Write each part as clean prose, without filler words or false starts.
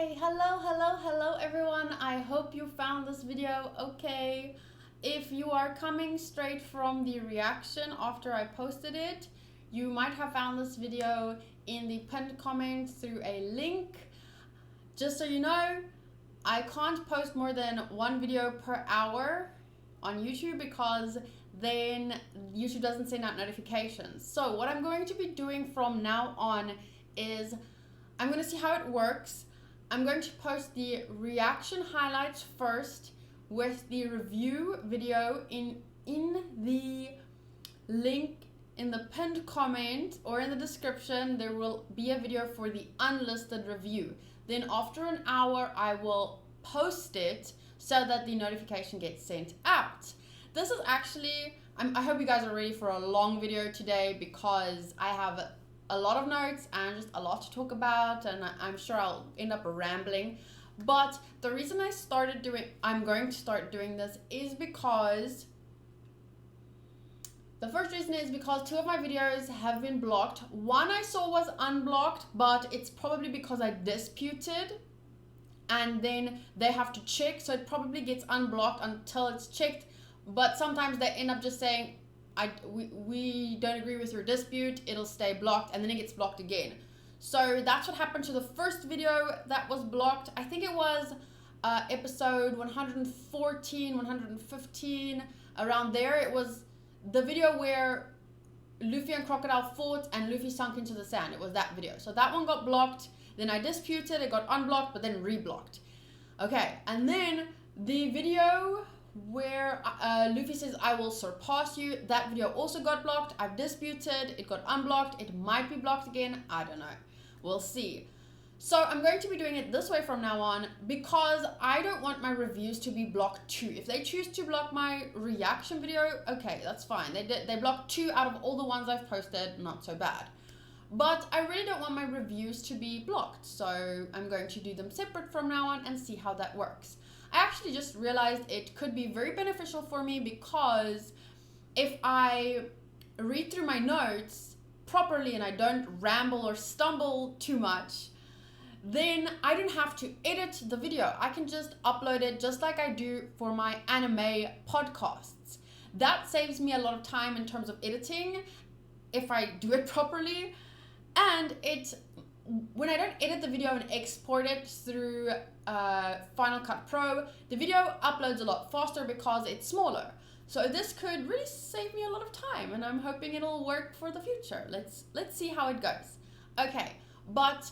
Okay, hello everyone. I hope you found this video okay. If you are coming straight from the reaction after I posted it, you might have found this video in the pinned comment through a link. Just so you know, I can't post more than one video per hour on YouTube because then YouTube doesn't send out notifications. So what I'm going to be doing from now on is I'm going to see how it works. I'm going to post the reaction highlights first with the review video in the link in the pinned comment or in the description. There will be a video for the unlisted review. Then after an hour, I will post it so that the notification gets sent out. This is actually, I hope you guys are ready for a long video today because I have a lot of notes and just a lot to talk about, and I'm sure I'll end up rambling. But the reason I'm going to start doing this is because the first reason is because two of my videos have been blocked. One I saw was unblocked, but it's probably because I disputed and then they have to check, so it probably gets unblocked until it's checked. But sometimes they end up just saying, we don't agree with your dispute, it'll stay blocked, and then it gets blocked again. So that's what happened to the first video that was blocked. I think it was episode 114, 115, around there. It was the video where Luffy and Crocodile fought and Luffy sunk into the sand. It was that video. So that one got blocked, then I disputed, it got unblocked, but then reblocked. Okay, and then the video where Luffy says, I will surpass you, that video also got blocked. I've disputed, it got unblocked, it might be blocked again, I don't know, we'll see. So I'm going to be doing it this way from now on because I don't want my reviews to be blocked too. If they choose to block my reaction video, okay, that's fine. They blocked 2 out of all the ones I've posted, not so bad. But I really don't want my reviews to be blocked, so I'm going to do them separate from now on and see how that works. I actually just realized it could be very beneficial for me because if I read through my notes properly and I don't ramble or stumble too much, then I don't have to edit the video. I can just upload it just like I do for my anime podcasts. That saves me a lot of time in terms of editing if I do it properly. And when I don't edit the video and export it through Final Cut Pro, the video uploads a lot faster because it's smaller. So this could really save me a lot of time, and I'm hoping it'll work for the future. Let's see how it goes. Okay, but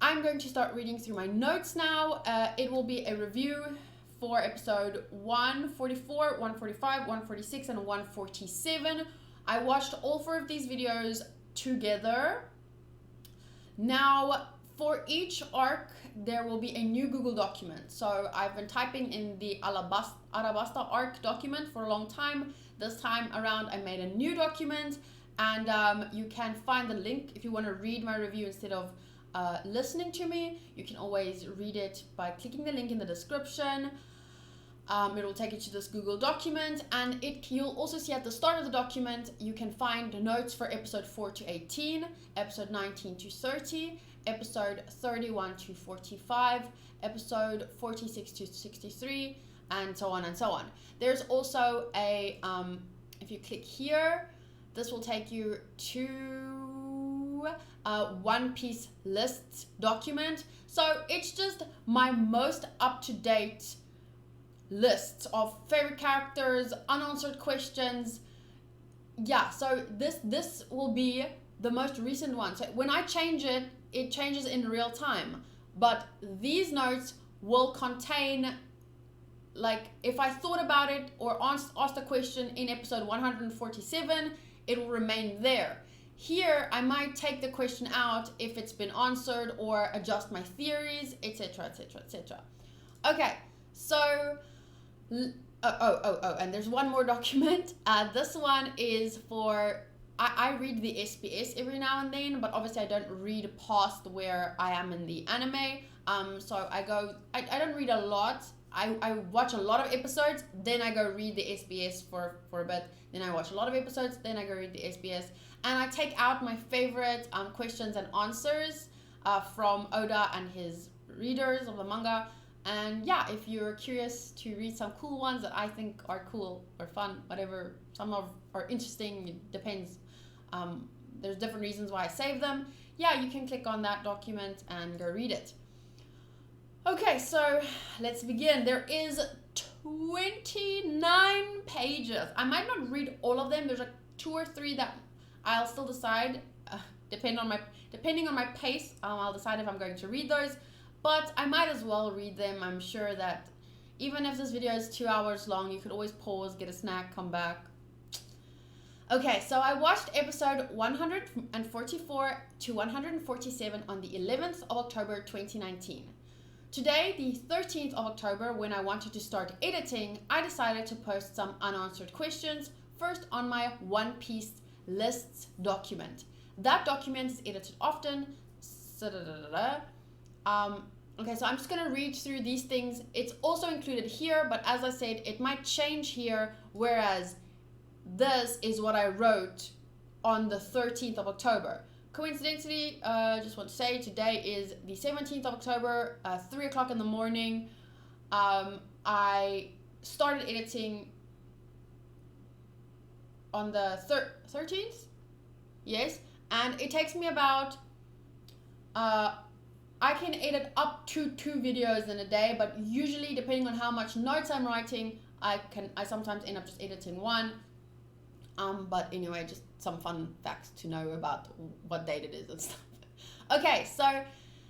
I'm going to start reading through my notes now. It will be a review for episode 144, 145, 146, and 147. I watched all 4 of these videos together. Now, for each arc, there will be a new Google document. So I've been typing in the Arabasta arc document for a long time. This time around, I made a new document, and you can find the link if you want to read my review instead of listening to me. You can always read it by clicking the link in the description. It will take you to this Google document, and you'll also see at the start of the document you can find the notes for episode 4 to 18, episode 19 to 30, episode 31 to 45, episode 46 to 63, and so on and so on. There's also a if you click here, this will take you to One Piece lists document. So it's just my most up-to-date lists of favorite characters, unanswered questions. Yeah, so this will be the most recent one. So when I change it, it changes in real time. But these notes will contain, like, if I thought about it or asked a question in episode 147, it will remain there. Here, I might take the question out if it's been answered or adjust my theories, etc, etc, etc. Okay, so and there's one more document. This one is for, I read the SBS every now and then, but obviously I don't read past where I am in the anime. So I don't read a lot. I watch a lot of episodes, then I go read the SBS for a bit, then I watch a lot of episodes, then I go read the SBS, and I take out my favorite questions and answers from Oda and his readers of the manga. And yeah, if you're curious to read some cool ones that I think are cool or fun, whatever, some are interesting, it depends. There's different reasons why I save them. Yeah, you can click on that document and go read it. Okay, so let's begin. There is 29 pages. I might not read all of them. There's like 2 or 3 that I'll still decide, depending on my pace. I'll decide if I'm going to read those. But I might as well read them. I'm sure that even if this video is 2 hours long, you could always pause, get a snack, come back. Okay, so I watched episode 144 to 147 on the 11th of October 2019. Today, the 13th of October, when I wanted to start editing, I decided to post some unanswered questions, first on my One Piece lists document. That document is edited often. Okay, so I'm just going to read through these things. It's also included here, but as I said, it might change here, whereas this is what I wrote on the 13th of October. Coincidentally, just want to say today is the 17th of October, 3 o'clock in the morning. I started editing on the 13th, yes, and it takes me about I can edit up to 2 videos in a day, but usually depending on how much notes I'm writing, I sometimes end up just editing 1. But anyway, just some fun facts to know about what date it is and stuff. Okay, so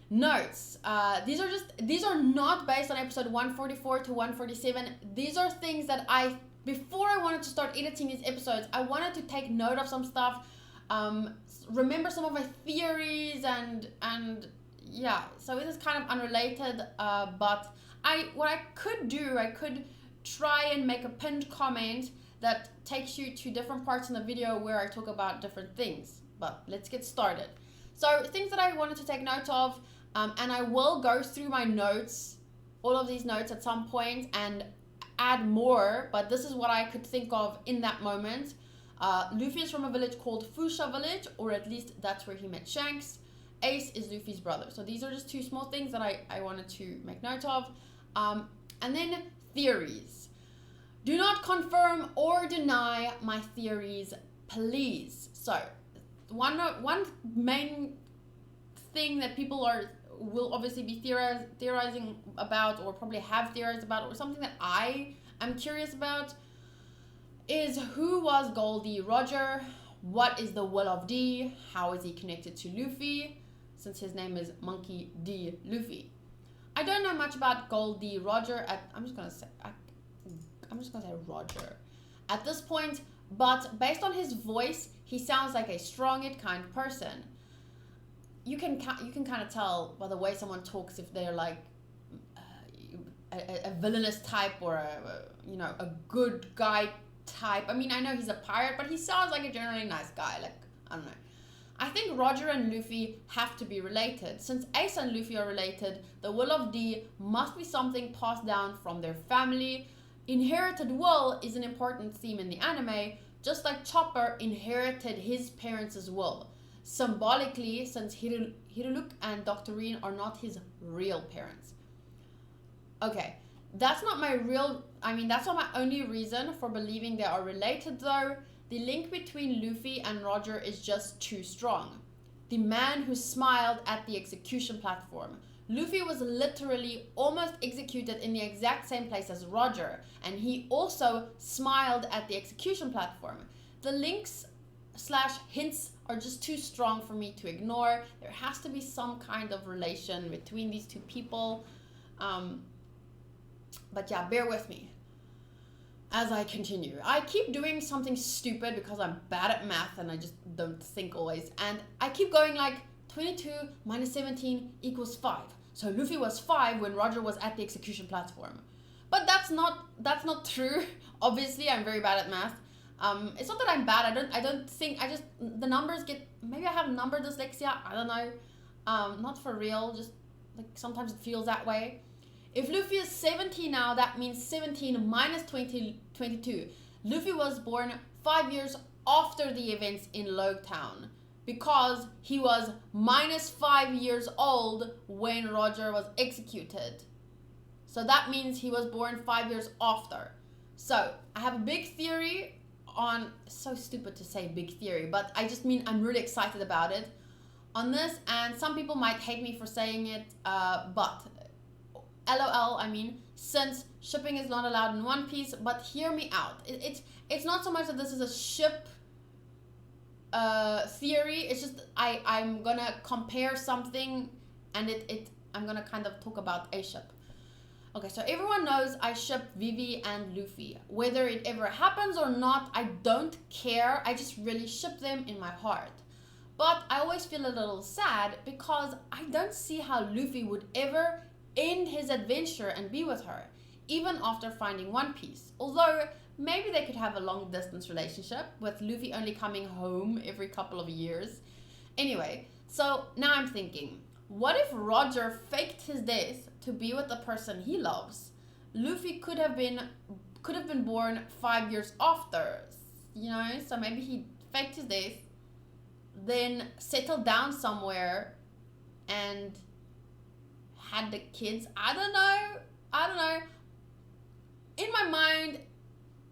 notes. These are not based on episode 144 to 147. These are things that before I wanted to start editing these episodes, I wanted to take note of some stuff, remember some of my theories and yeah, so it is kind of unrelated, but what I could do, I could try and make a pinned comment that takes you to different parts in the video where I talk about different things. But let's get started. So things that I wanted to take note of, and I will go through my notes, all of these notes at some point and add more, but this is what I could think of in that moment. Luffy is from a village called Fuchsia Village, or at least that's where he met Shanks. Ace is Luffy's brother. So these are just 2 small things that I wanted to make note of. And then theories. Do not confirm or deny my theories, please. So one main thing that people will obviously be theorizing about, or probably have theorized about, or something that I am curious about, is who was Goldie Roger? What is the will of D? How is he connected to Luffy, since his name is Monkey D. Luffy? I don't know much about Goldie Roger. I'm just gonna say Roger at this point, but based on his voice, he sounds like a strong-yet kind person. You can kind of tell by the way someone talks if they're like a villainous type or a good guy type. I mean, I know he's a pirate, but he sounds like a generally nice guy. Like, I don't know. I think Roger and Luffy have to be related. Since Ace and Luffy are related, the will of D must be something passed down from their family. Inherited will is an important theme in the anime, just like Chopper inherited his parents' will. Symbolically, since Hiruluk and Doctorine are not his real parents. Okay, that's not my only reason for believing they are related though. The link between Luffy and Roger is just too strong. The man who smiled at the execution platform. Luffy was literally almost executed in the exact same place as Roger, and he also smiled at the execution platform. The links / hints are just too strong for me to ignore. There has to be some kind of relation between these 2 people. But yeah, bear with me as I continue. I keep doing something stupid because I'm bad at math and I just don't think always. And I keep going like 22 minus 17 equals 5. So Luffy was 5 when Roger was at the execution platform. But that's not true. Obviously, I'm very bad at math. It's not that I'm bad. The numbers maybe I have number dyslexia. I don't know. Not for real. Just like sometimes it feels that way. If Luffy is 17 now, that means 17 minus 22. Luffy was born 5 years after the events in Log Town. because he was -5 years old when Roger was executed. So that means he was born 5 years after. So I have a big theory on, so stupid to say big theory, but I just mean I'm really excited about it on this, and some people might hate me for saying it, but LOL, I mean, since shipping is not allowed in One Piece, but hear me out. It's not so much that this is a ship theory, it's just I'm gonna compare something, and I'm gonna kind of talk about a ship. Okay, so everyone knows I ship Vivi and Luffy. Whether it ever happens or not, I don't care. I just really ship them in my heart. But I always feel a little sad because I don't see how Luffy would ever end his adventure and be with her, even after finding One Piece. Although, maybe they could have a long distance relationship, with Luffy only coming home every couple of years. Anyway, so now I'm thinking, what if Roger faked his death to be with the person he loves? Luffy could have been born 5 years after, you know, so maybe he faked his death, then settled down somewhere and had the kids. I don't know. In my mind,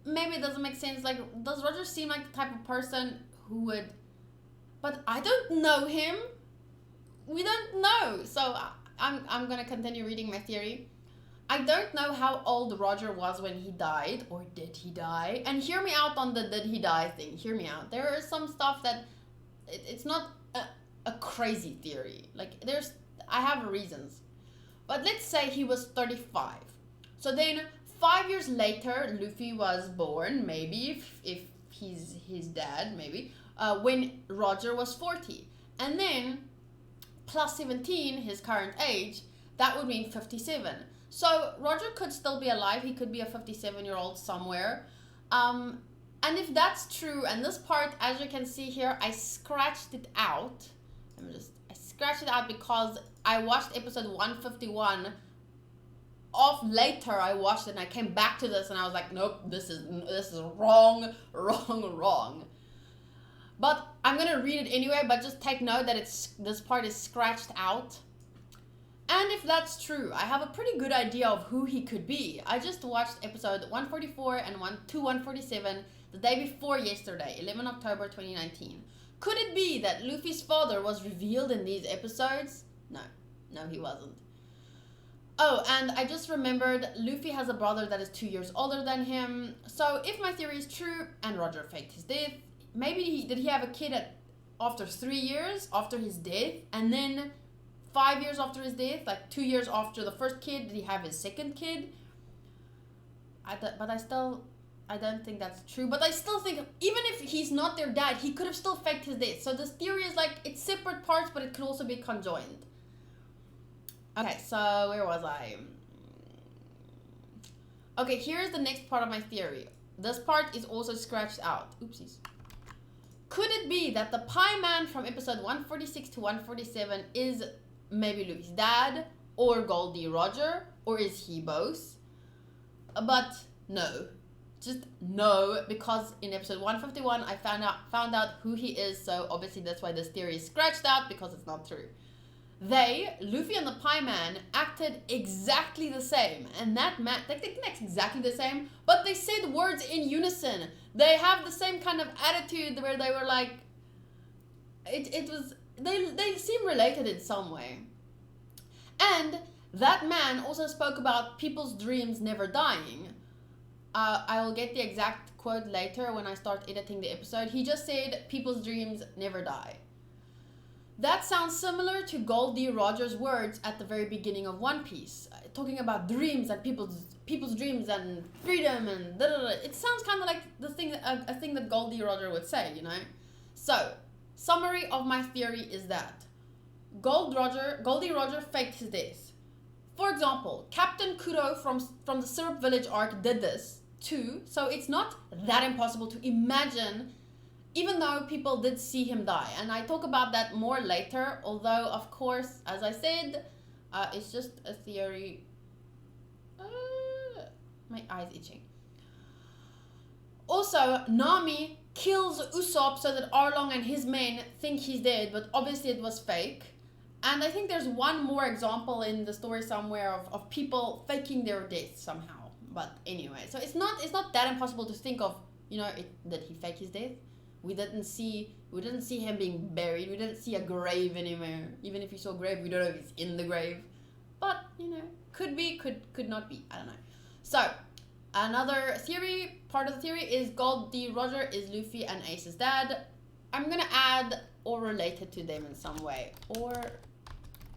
maybe it doesn't make sense. Like, does Roger seem like the type of person who would, but I don't know him. We don't know. So I'm gonna continue reading my theory. I don't know how old Roger was when he died, or did he die? And hear me out on the did he die thing. Hear me out. There is some stuff that it's not a crazy theory. Like, I have reasons. But let's say he was 35. So then 5 years later, Luffy was born, maybe, if he's his dad, maybe, when Roger was 40. And then plus 17, his current age, that would mean 57. So Roger could still be alive. He could be a 57-year-old somewhere. And if that's true, and this part, as you can see here, I scratched it out. I scratched it out because I watched episode 151. Later I watched it and I came back to this and I was like, nope, this is wrong. But I'm gonna read it anyway, but just take note that this part is scratched out. And if that's true, I have a pretty good idea of who he could be. I just watched episode 144 and 147 the day before yesterday, 11 October 2019. Could it be that Luffy's father was revealed in these episodes? No, he wasn't. Oh, and I just remembered Luffy has a brother that is 2 years older than him. So if my theory is true and Roger faked his death, maybe did he have a kid after 3 years after his death, and then 5 years after his death, like 2 years after the first kid, did he have his second kid? I don't think that's true. But I still think, even if he's not their dad, he could have still faked his death. So this theory is like, it's separate parts, but it could also be conjoined. Okay, so where was I? Okay, here's the next part of my theory. This part is also scratched out. Oopsies. Could it be that the Pie Man from episode 146 to 147 is maybe Luffy's dad, or Goldie Roger, or is he both? But no. Just no, because in episode 151 I found out who he is, so obviously that's why this theory is scratched out, because it's not true. Luffy and the Pie Man, acted exactly the same, and that man, they didn't act exactly the same, but they said words in unison. They have the same kind of attitude where they were like, they seem related in some way. And that man also spoke about people's dreams never dying. I will get the exact quote later when I start editing the episode. He just said people's dreams never die. That sounds similar to Goldie Roger's words at the very beginning of One Piece, talking about dreams and people's dreams and freedom and da-da-da. It sounds kind of like a thing that Goldie Roger would say, you know. So, summary of my theory is that Goldie Roger faked his death. For example, Captain Kuro from the Syrup Village arc did this too, so it's not that impossible to imagine, even though people did see him die. And I talk about that more later, although, of course, as I said, it's just a theory. My eye's itching. Also, Nami kills Usopp so that Arlong and his men think he's dead, but obviously it was fake. And I think there's one more example in the story somewhere of people faking their death somehow. But anyway, so it's not that impossible to think of, you know, did he fake his death? We didn't see him being buried. We didn't see a grave anywhere. Even if we saw a grave, we don't know if he's in the grave. But, you know, could be, could not be. I don't know. So, another theory, part of the theory is Gold D. Roger is Luffy and Ace's dad. I'm gonna add or related to them in some way. Or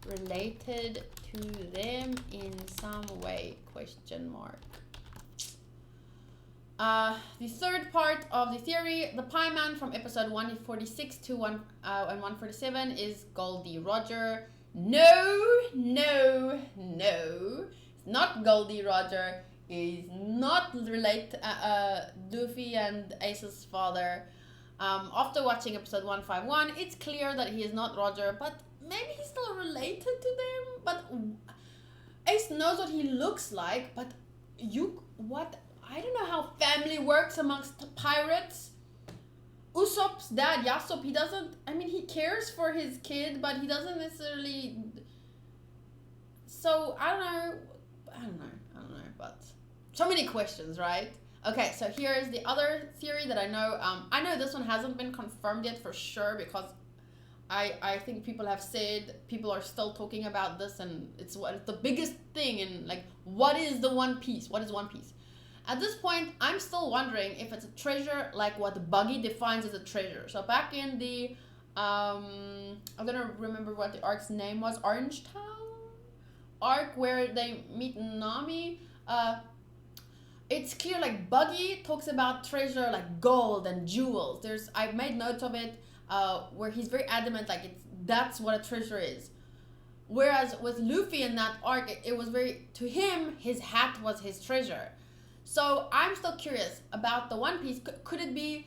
related to them in some way, question mark. The third part of the theory, the Pie Man from episode 146 to 147 is Goldie Roger. No, it's not Goldie Roger. Is not related to Luffy and Ace's father. After watching episode 151, it's clear that he is not Roger, but maybe he's still related to them. But Ace knows what he looks like, but I don't know how family works amongst pirates. Usopp's dad, Yasop, he cares for his kid, but he doesn't necessarily. So, I don't know, but so many questions, right? Okay, so here is the other theory that I know. I know this one hasn't been confirmed yet for sure, because I think people have said, people are still talking about this, and it's the biggest thing in, like, what is the One Piece? What is One Piece? At this point, I'm still wondering if it's a treasure like what Buggy defines as a treasure. So back in the, I'm gonna remember what the arc's name was, Orange Town arc, where they meet Nami. It's clear, like, Buggy talks about treasure like gold and jewels. I've made notes of it, where he's very adamant, like, that's what a treasure is. Whereas with Luffy in that arc, it was to him, his hat was his treasure. So I'm still curious about the One Piece. Could it be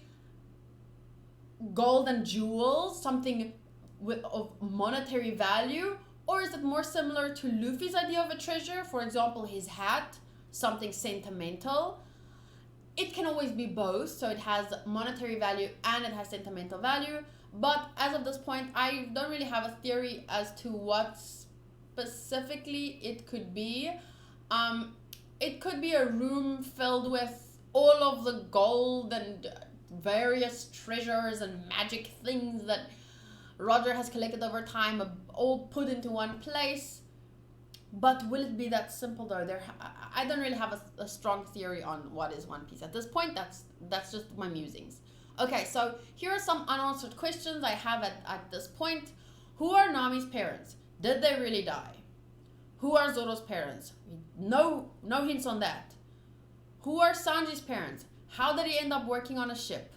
gold and jewels, something of monetary value? Or is it more similar to Luffy's idea of a treasure? For example, his hat, something sentimental. It can always be both, so it has monetary value and it has sentimental value. But as of this point, I don't really have a theory as to what specifically it could be. It could be a room filled with all of the gold and various treasures and magic things that Roger has collected over time, all put into one place. But will it be that simple though? I don't really have a strong theory on what is One Piece at this point. That's just my musings. Okay, so here are some unanswered questions I have at this point. Who are Nami's parents? Did they really die? Who are Zoro's parents? No hints on that. Who are Sanji's parents? How did he end up working on a ship?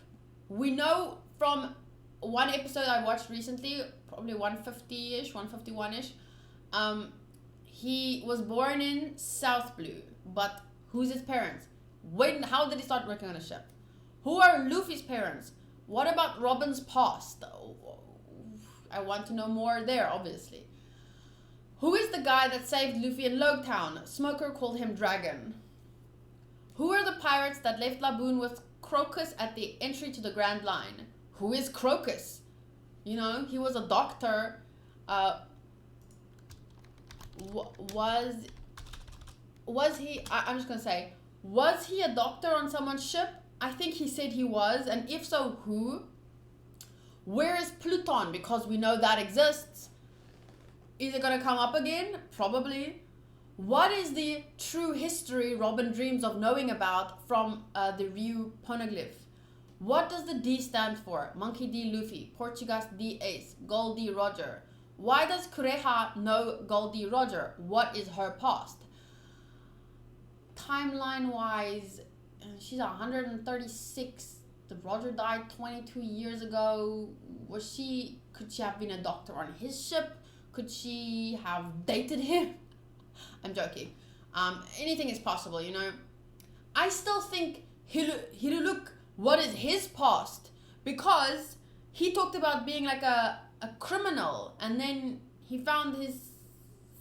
We know from one episode I watched recently, probably 150-ish, 151-ish, he was born in South Blue, but who's his parents? How did he start working on a ship? Who are Luffy's parents? What about Robin's past? I want to know more there, obviously. Who is the guy that saved Luffy in Logtown? Smoker called him Dragon. Who are the pirates that left Laboon with Crocus at the entry to the Grand Line? Who is Crocus? You know, he was a doctor. Was he, I'm just gonna say, was he a doctor on someone's ship? I think he said he was, and if so, who? Where is Pluton? Because we know that exists. Is it gonna come up again? Probably. What is the true history Robin dreams of knowing about from the Ryu poneglyph? What does the D stand for? Monkey D. Luffy, Portuguese D. Ace, Gold D. Roger. Why does Kureha know Gold D. Roger? What is her past? Timeline-wise, she's 136. The Roger died 22 years ago. Could she have been a doctor on his ship? Could she have dated him? I'm joking. Anything is possible, you know. I still think Hiruluk, what is his past? Because he talked about being like a criminal, and then he found his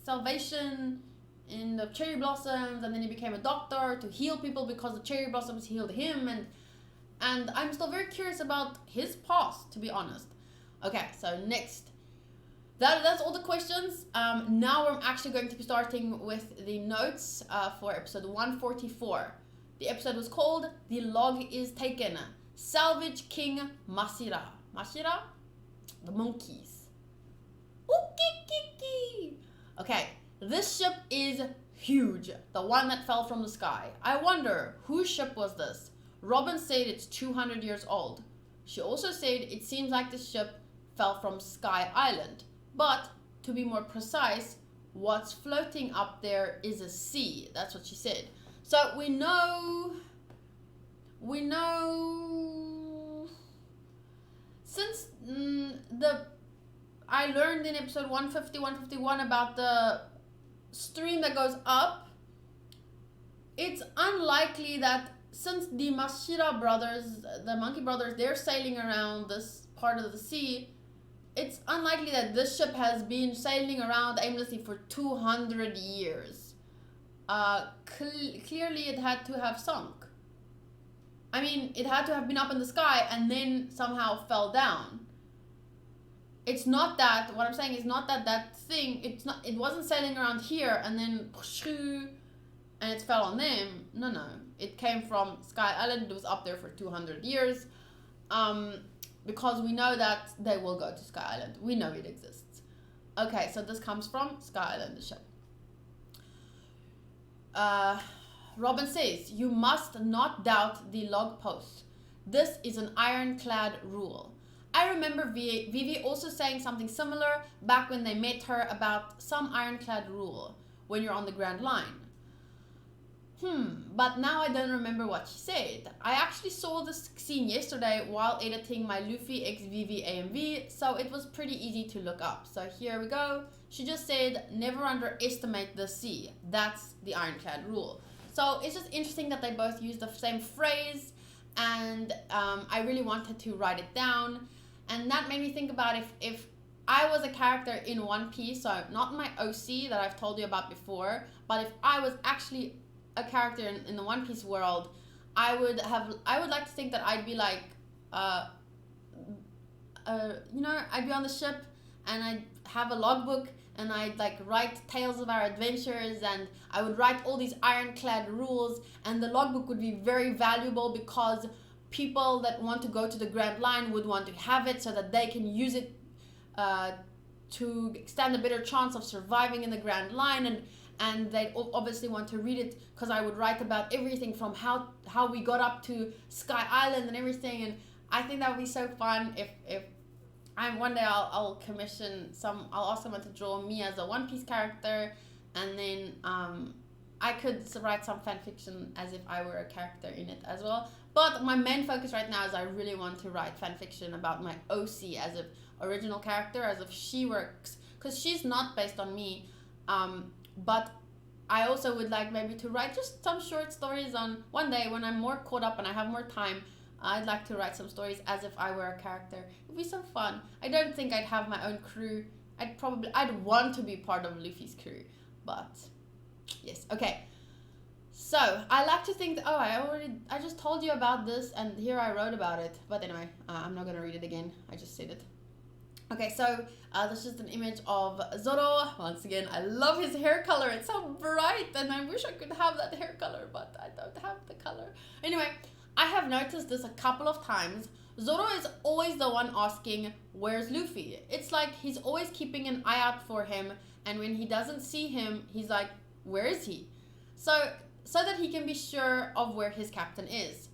salvation in the cherry blossoms, and then he became a doctor to heal people because the cherry blossoms healed him, And I'm still very curious about his past, to be honest. Okay, so next. That's all the questions. Now we're actually going to be starting with the notes for episode 144. The episode was called The Log is Taken. Salvage King Masira. Masira? The monkeys. Okay, this ship is huge. The one that fell from the sky. I wonder, whose ship was this? Robin said it's 200 years old. She also said it seems like the ship fell from Sky Island. But, to be more precise, what's floating up there is a sea. That's what she said. So, we know, since I learned in episode 150, 151 about the stream that goes up, it's unlikely that since the Mashira brothers, the monkey brothers, they're sailing around this part of the sea, it's unlikely that this ship has been sailing around aimlessly for 200 years. Clearly it had to have sunk. I mean, it had to have been up in the sky and then somehow fell down. It's not that, what I'm saying is not that that thing, it wasn't sailing around here and then and it fell on them. No. It came from Sky Island. It was up there for 200 years. Because we know that they will go to Sky Island. We know it exists. Okay, so this comes from Sky Island, the ship. Robin says, you must not doubt the log post. This is an ironclad rule. I remember Vivi also saying something similar back when they met her about some ironclad rule when you're on the Grand Line. But now I don't remember what she said. I actually saw this scene yesterday while editing my Luffy x Vivi AMV, so it was pretty easy to look up. So here we go. She just said, never underestimate the sea. That's the ironclad rule. So it's just interesting that they both use the same phrase, and I really wanted to write it down. And that made me think about if I was a character in One Piece, so not my OC that I've told you about before, but if I was actually a character in the One Piece world, I would like to think that I'd be like, you know, I'd be on the ship and I'd have a logbook and I'd like write tales of our adventures, and I would write all these ironclad rules, and the logbook would be very valuable because people that want to go to the Grand Line would want to have it so that they can use it to stand a better chance of surviving in the Grand Line, and they obviously want to read it because I would write about everything from how we got up to Sky Island and everything. And I think that would be so fun if one day I'll commission I'll ask someone to draw me as a One Piece character, and then I could write some fan fiction as if I were a character in it as well. But my main focus right now is I really want to write fan fiction about my OC as an original character, as if she works, because she's not based on me. But I also would like maybe to write just some short stories on one day when I'm more caught up and I have more time. I'd like to write some stories as if I were a character. It'd be so fun. I don't think I'd have my own crew. I'd want to be part of Luffy's crew, but yes. Okay. So I like to think that, I just told you about this and here I wrote about it. But anyway, I'm not going to read it again. I just said it. Okay, so this is an image of Zoro. Once again, I love his hair color. It's so bright and I wish I could have that hair color, but I don't have the color. Anyway, I have noticed this a couple of times. Zoro is always the one asking, where's Luffy? It's like he's always keeping an eye out for him, and when he doesn't see him, he's like, where is he? So that he can be sure of where his captain is.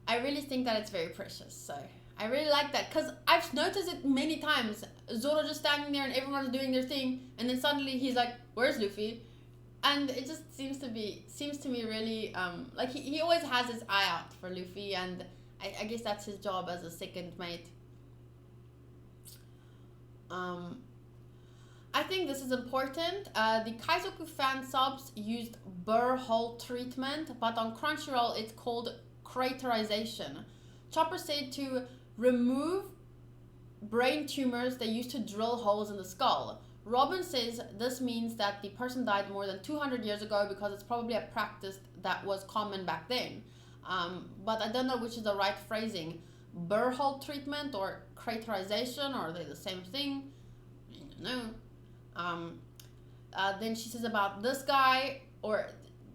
I really think that it's very precious, so I really like that, because I've noticed it many times. Zoro just standing there and everyone's doing their thing, and then suddenly he's like, where's Luffy? And it just seems to me really, like he always has his eye out for Luffy, and I guess that's his job as a second mate. I think this is important. The Kaizoku fan subs used burr hole treatment, but on Crunchyroll it's called craterization. Chopper said to remove brain tumors they used to drill holes in the skull. Robin says this means that the person died more than 200 years ago because it's probably a practice that was common back then. But I don't know which is the right phrasing. Burhole treatment or craterization, or are they the same thing? I don't know. Then she says about this guy, or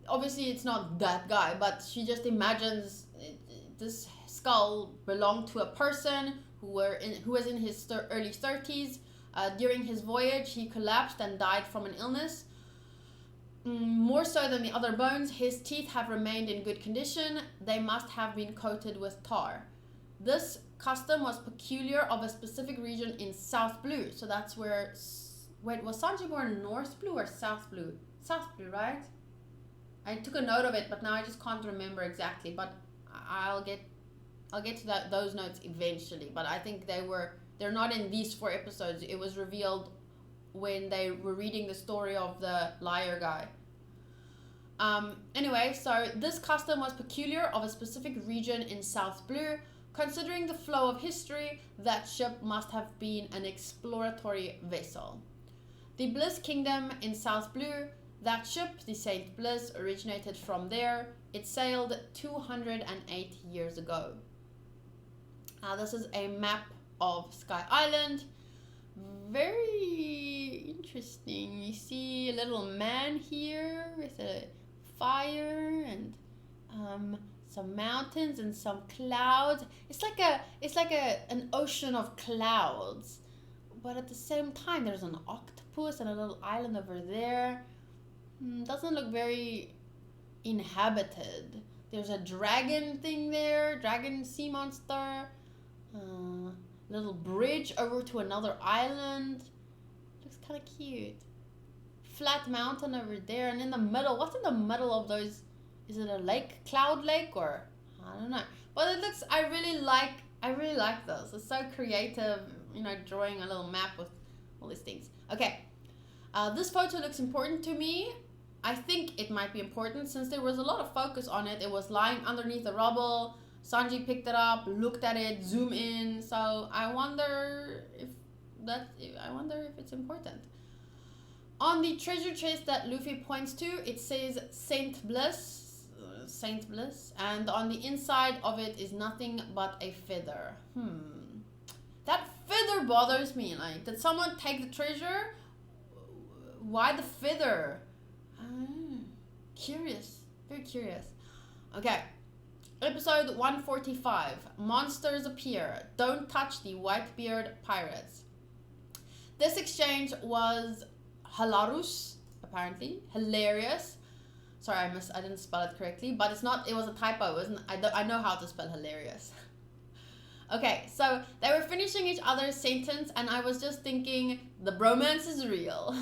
obviously it's not that guy, but she just imagines this skull belonged to a person who was in his early 30s. During his voyage, he collapsed and died from an illness. More so than the other bones, his teeth have remained in good condition. They must have been coated with tar. This custom was peculiar of a specific region in South Blue. So that's where... Wait, was Sanji born North Blue or South Blue? South Blue, right? I took a note of it, but now I just can't remember exactly. But I'll get to those notes eventually. But I think they're not in these 4 episodes. It was revealed when they were reading the story of the liar guy. Anyway, so this custom was peculiar of a specific region in South Blue. Considering the flow of history, that ship must have been an exploratory vessel. The Bliss Kingdom in South Blue, that ship, the Saint Bliss, originated from there. It sailed 208 years ago. This is a map of Sky Island. Very interesting. You see a little man here with a fire and some mountains and some clouds. It's like an ocean of clouds, but at the same time there's an octopus and a little island over there. Doesn't look very inhabited. There's a dragon thing there, dragon sea monster. Little bridge over to another island. Looks kind of cute. Flat mountain over there, and in the middle, what's in the middle of those? Is it a lake, cloud lake, or I don't know? But it looks. I really like this. It's so creative, you know, drawing a little map with all these things. Okay, this photo looks important to me. I think it might be important since there was a lot of focus on it. It was lying underneath the rubble. Sanji picked it up, looked at it, zoom in. So I wonder if it's important. On the treasure chest that Luffy points to, it says Saint Bliss, and on the inside of it is nothing but a feather. That feather bothers me. Like, did someone take the treasure? Why the feather? Curious, very curious. Okay. Episode 145, Monsters Appear. Don't touch the Whitebeard Pirates. This exchange was hilarous, apparently. Hilarious. Sorry, I didn't spell it correctly, but it's not, it was a typo, isn't it? I know how to spell hilarious. Okay, so they were finishing each other's sentence, and I was just thinking, the bromance is real.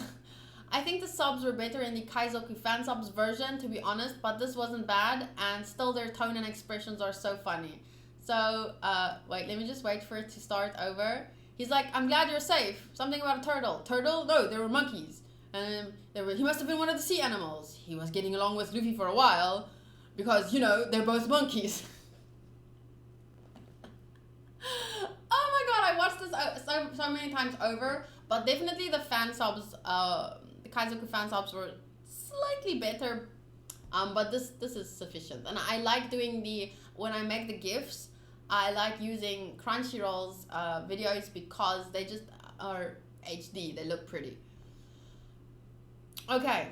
I think the subs were better in the Kaizoku fan subs version, to be honest, but this wasn't bad, and still their tone and expressions are so funny. So, wait, let me just wait for it to start over. He's like, I'm glad you're safe. Something about a turtle. Turtle? No, they were monkeys. And he must have been one of the sea animals. He was getting along with Luffy for a while, because, you know, they're both monkeys. Oh my god, I watched this so many times over, but definitely the fan subs, Kaizoku fan subs were slightly better, but this is sufficient. And I like doing when I make the GIFs, I like using Crunchyroll's videos because they just are HD, they look pretty. Okay,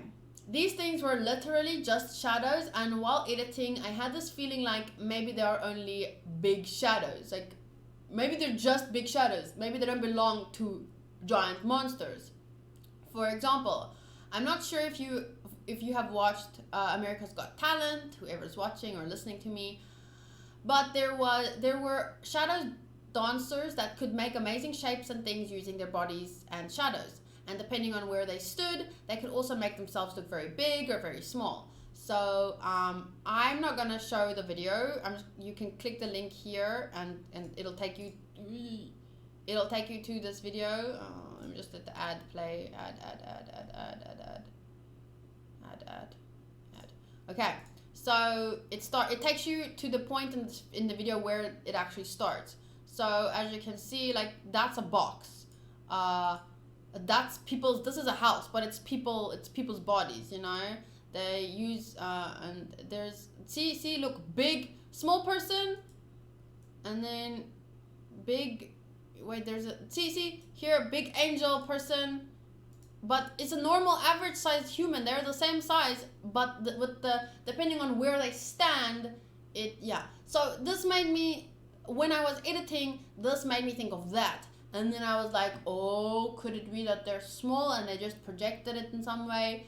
these things were literally just shadows, and while editing I had this feeling like maybe they are only big shadows, like maybe they're just big shadows, maybe they don't belong to giant monsters. For example, I'm not sure if you have watched America's Got Talent, whoever's watching or listening to me, but there were shadow dancers that could make amazing shapes and things using their bodies and shadows. And depending on where they stood, they could also make themselves look very big or very small. So I'm not gonna show the video. You can click the link here, and it'll take you to this video. Let me just hit the add play, add. Okay, so it takes you to the point in the video where it actually starts. So as you can see, like, that's a box. That's people's. This is a house, but it's people's bodies. You know, they use and there's look, big small person, and then big, wait, there's a, see, here, big angel person, but it's a normal average sized human. They're the same size, but depending on where they stand, yeah. So this made me, when I was editing, this made me think of that. And then I was like, oh, could it be that they're small and they just projected it in some way?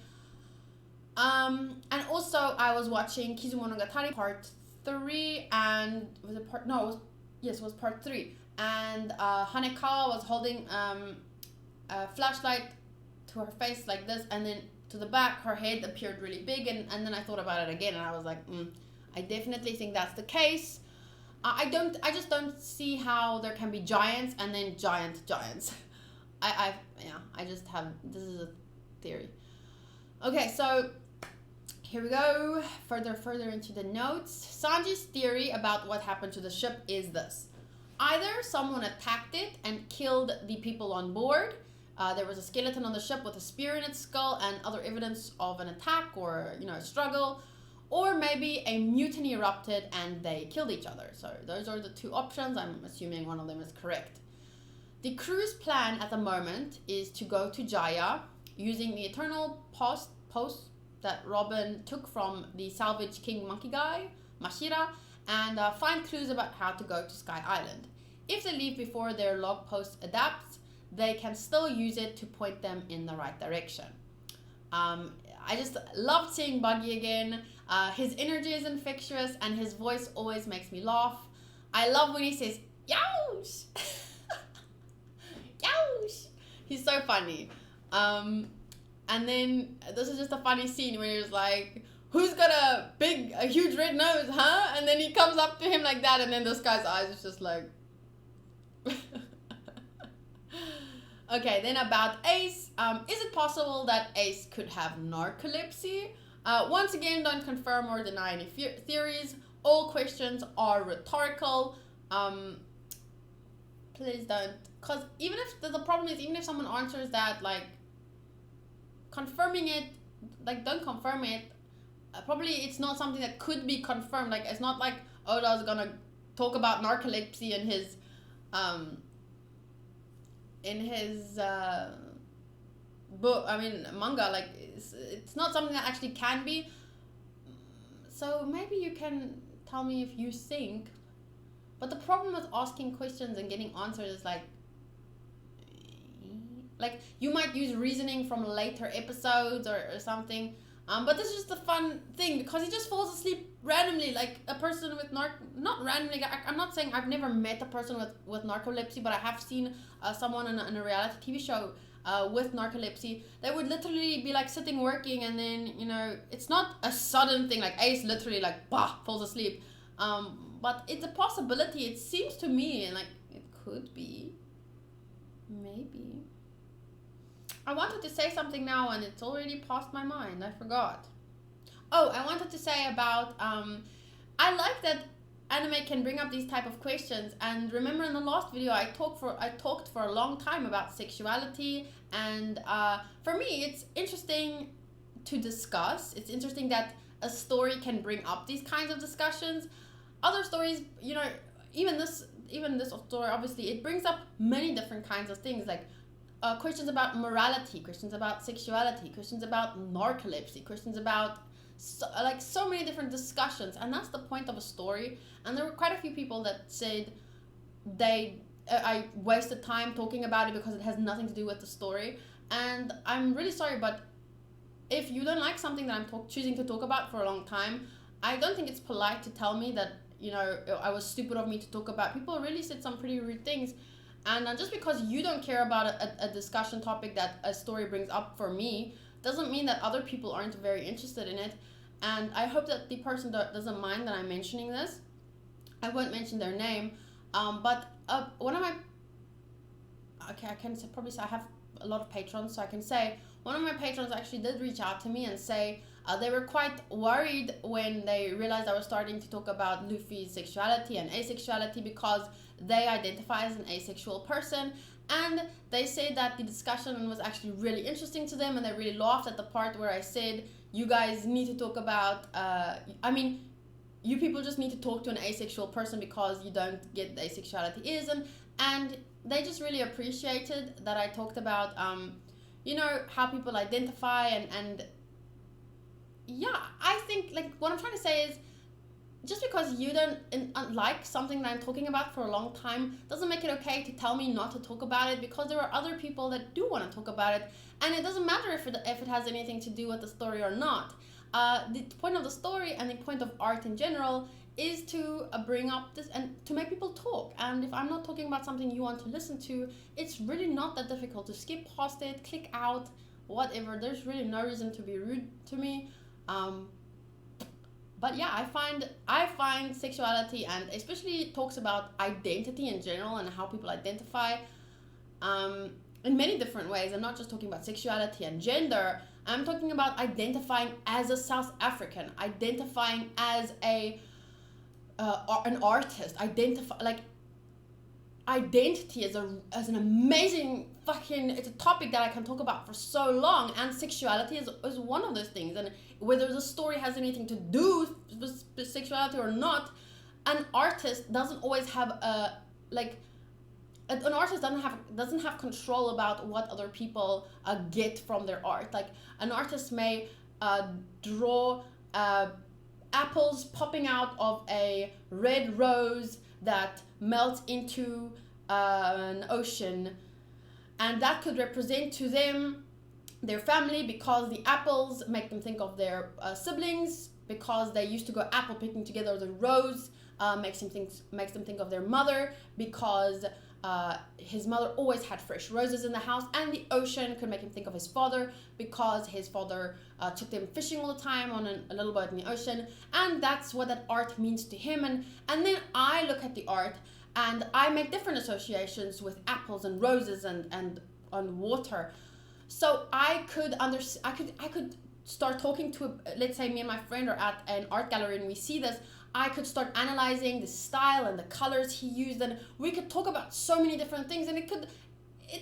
And also I was watching Kizumonogatari part 3, and was it part, no, it was, yes, it was part 3. And Hanekawa was holding a flashlight to her face like this, and then to the back her head appeared really big, and then I thought about it again, and I was like, I definitely think that's the case. I just don't see how there can be giants and then giants. I just have, this is a theory. Okay, so here we go, further into the notes. Sanji's theory about what happened to the ship is this. Either someone attacked it and killed the people on board. There was a skeleton on the ship with a spear in its skull and other evidence of an attack or, a struggle. Or maybe a mutiny erupted and they killed each other. So those are the two options. I'm assuming one of them is correct. The crew's plan at the moment is to go to Jaya using the eternal post that Robin took from the salvage king monkey guy, Mashira, and find clues about how to go to Sky Island. If they leave before their log post adapts, they can still use it to point them in the right direction. I just loved seeing Buggy again. His energy is infectious and his voice always makes me laugh. I love when he says, "Yoush!" Yoush! He's so funny. And then this is just a funny scene where he's like, who's got a huge red nose, huh? And then he comes up to him like that, and then this guy's eyes is just like... Okay, then about Ace. Is it possible that Ace could have narcolepsy? Once again, don't confirm or deny any theories. All questions are rhetorical. Please don't. Because even if, the problem is, even if someone answers that, like, confirming it, like, don't confirm it. Probably it's not something that could be confirmed. Like, it's not like Oda's gonna talk about narcolepsy in his book, manga. Like, it's not something that actually can be. So maybe you can tell me if you think. But the problem with asking questions and getting answers is like you might use reasoning from later episodes or something. But this is just a fun thing because he just falls asleep randomly, like a person with not randomly. I'm not saying I've never met a person with narcolepsy, but I have seen someone in a reality TV show with narcolepsy. They would literally be like sitting working, and then it's not a sudden thing. Like Ace literally like falls asleep. But it's a possibility. It seems to me, and like it could be, maybe. I wanted to say something now and it's already passed my mind. I forgot. Oh, I wanted to say about, I like that anime can bring up these type of questions. And remember in the last video, I talked for a long time about sexuality. And for me, it's interesting to discuss. It's interesting that a story can bring up these kinds of discussions. Other stories, even this story, obviously, it brings up many different kinds of things, like questions about morality, questions about sexuality, questions about narcolepsy, questions about so many different discussions. And that's the point of a story. And there were quite a few people that said I wasted time talking about it because it has nothing to do with the story. And I'm really sorry, but if you don't like something that I'm choosing to talk about for a long time, I don't think it's polite to tell me that I was stupid of me to talk about. People really said some pretty rude things. And just because you don't care about a discussion topic that a story brings up for me, doesn't mean that other people aren't very interested in it. And I hope that the person doesn't mind that I'm mentioning this. I won't mention their name. But one of my... Okay, I can probably say I have a lot of patrons, so I can say one of my patrons actually did reach out to me and say they were quite worried when they realized I was starting to talk about Luffy's sexuality and asexuality because they identify as an asexual person, and they say that the discussion was actually really interesting to them, and they really laughed at the part where I said you guys need to talk about you people just need to talk to an asexual person because you don't get the asexuality is, and they just really appreciated that I talked about you know, how people identify, and yeah, I think like what I'm trying to say is, just because you don't like something that I'm talking about for a long time doesn't make it okay to tell me not to talk about it, because there are other people that do want to talk about it, and it doesn't matter if it has anything to do with the story or not. The point of the story and the point of art in general is to bring up this and to make people talk. And if I'm not talking about something you want to listen to, it's really not that difficult to skip past it, click out, whatever. There's really no reason to be rude to me. But yeah, I find sexuality, and especially talks about identity in general and how people identify in many different ways. I'm not just talking about sexuality and gender. I'm talking about identifying as a South African, identifying as an artist, identity is an amazing fucking, it's a topic that I can talk about for so long, and sexuality is one of those things. And whether the story has anything to do with sexuality or not, an artist doesn't always have an artist doesn't have control about what other people get from their art. Like an artist may draw apples popping out of a red rose that melts into an ocean, and that could represent to them their family, because the apples make them think of their siblings, because they used to go apple picking together. The rose makes them think of their mother, because his mother always had fresh roses in the house, and the ocean could make him think of his father, because his father took them fishing all the time on a little boat in the ocean, and that's what that art means to him. And then I look at the art and I make different associations with apples and roses and on water. So I could start talking to let's say me and my friend are at an art gallery and we see this. I could start analyzing the style and the colors he used, and we could talk about so many different things, and it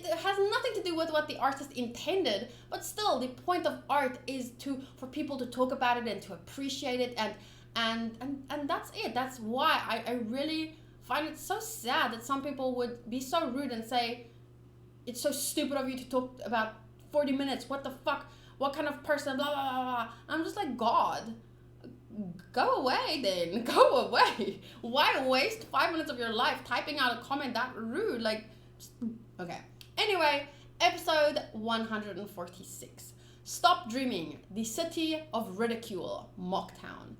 has nothing to do with what the artist intended, but still the point of art is for people to talk about it and to appreciate it, and that's it. That's why I really find it so sad that some people would be so rude and say, it's so stupid of you to talk about 40 minutes, what the fuck, what kind of person, blah blah blah blah. I'm just like, God, go away then. Go away. Why waste 5 minutes of your life typing out a comment that rude? Like, okay. Anyway, episode 146. Stop Dreaming, the City of Ridicule, Mocktown.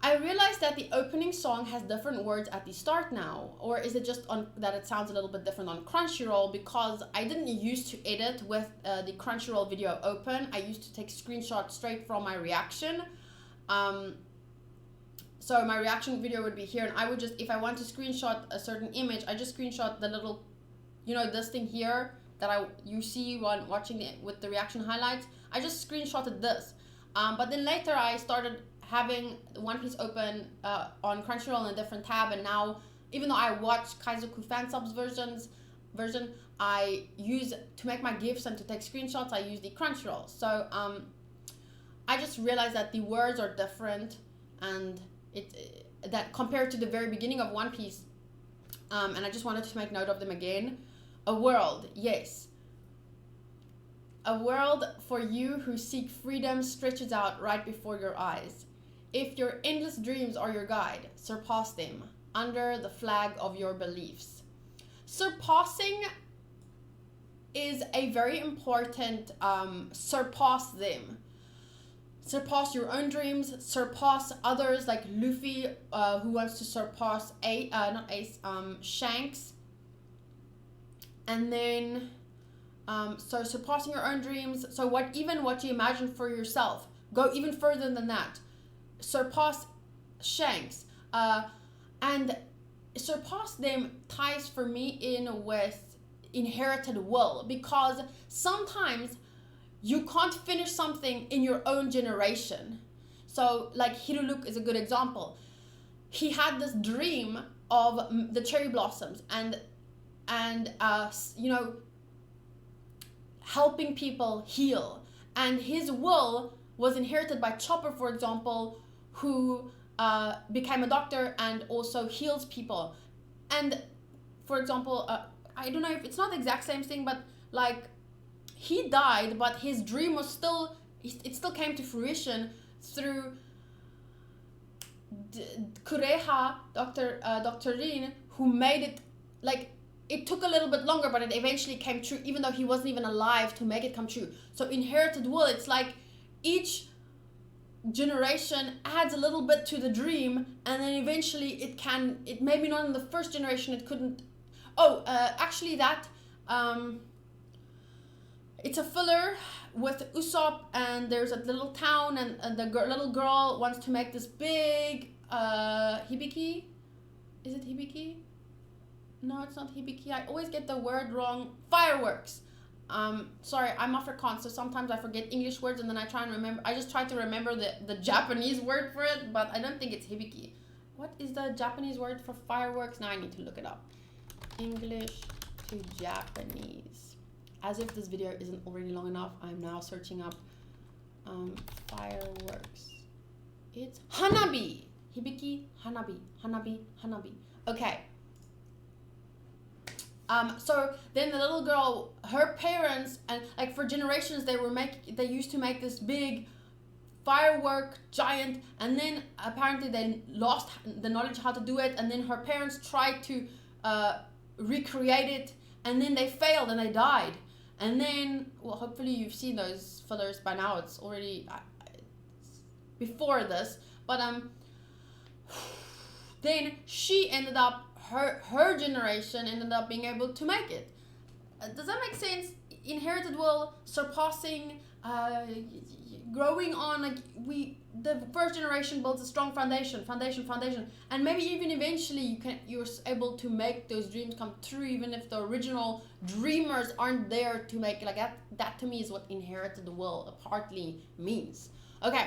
I realized that the opening song has different words at the start now, or is it just that it sounds a little bit different on Crunchyroll, because I didn't used to edit with the Crunchyroll video open. I used to take screenshots straight from my reaction. So my reaction video would be here, and I would just, if I want to screenshot a certain image, I just screenshot the little, this thing here that you see when watching it with the reaction highlights. I just screenshotted this. But then later I started having One Piece open on Crunchyroll in a different tab, and now, even though I watch Kaizoku fan subs version, I use, to make my GIFs and to take screenshots, I use the Crunchyroll. So I just realized that the words are different, and that compared to the very beginning of One Piece, and I just wanted to make note of them again. A world, yes. A world for you who seek freedom stretches out right before your eyes. If your endless dreams are your guide, surpass them under the flag of your beliefs. Surpassing is a very important, surpass them. Surpass your own dreams, surpass others, like Luffy, who wants to surpass Shanks. And then, so surpassing your own dreams. So what you imagine for yourself, go even further than that. Surpass Shanks. And surpass them ties for me in with inherited will, because sometimes you can't finish something in your own generation. So like Hiruluk is a good example. He had this dream of the cherry blossoms and helping people heal, and his will was inherited by Chopper, for example, who became a doctor and also heals people. And for example, I don't know if it's not the exact same thing, but like he died, but his dream was still, it still came to fruition through Kureha, Doctorine, who made it, like, it took a little bit longer, but it eventually came true, even though he wasn't even alive to make it come true. So inherited will, it's like each generation adds a little bit to the dream, and then eventually it maybe not in the first generation, it couldn't. Actually that, it's a filler with Usopp, and there's a little town, and the little girl wants to make this big hibiki. Is it hibiki? No, it's not hibiki. I always get the word wrong. Fireworks. Sorry, I'm Afrikaans, so sometimes I forget English words, and then I try and remember. I just try to remember the Japanese word for it, but I don't think it's hibiki. What is the Japanese word for fireworks? Now I need to look it up. English to Japanese. As if this video isn't already long enough, I'm now searching up fireworks. It's hanabi. Hibiki, hanabi, hanabi, hanabi. Okay. So then the little girl, her parents, and like for generations they used to make this big firework giant, and then apparently they lost the knowledge how to do it, and then her parents tried to recreate it, and then they failed and they died. And then, well, hopefully you've seen those fillers by now. It's already before this, but then she ended up, her generation ended up being able to make it. Does that make sense? Inherited will, surpassing, growing on, like the first generation builds a strong foundation, and maybe even eventually you're able to make those dreams come true, even if the original dreamers aren't there to make it. Like that to me is what inherited will partly means. Okay.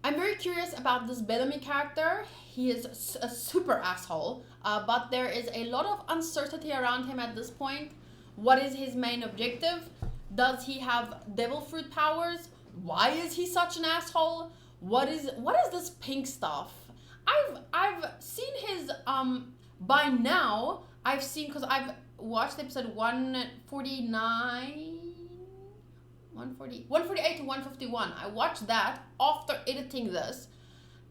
I'm very curious about this Bellamy character. He is a super asshole, but there is a lot of uncertainty around him at this point. What is his main objective? Does he have devil fruit powers? Why is he such an asshole? What is this pink stuff? I've seen his by now. I've seen, because I've watched episode 148 to 151. I watched that after editing this,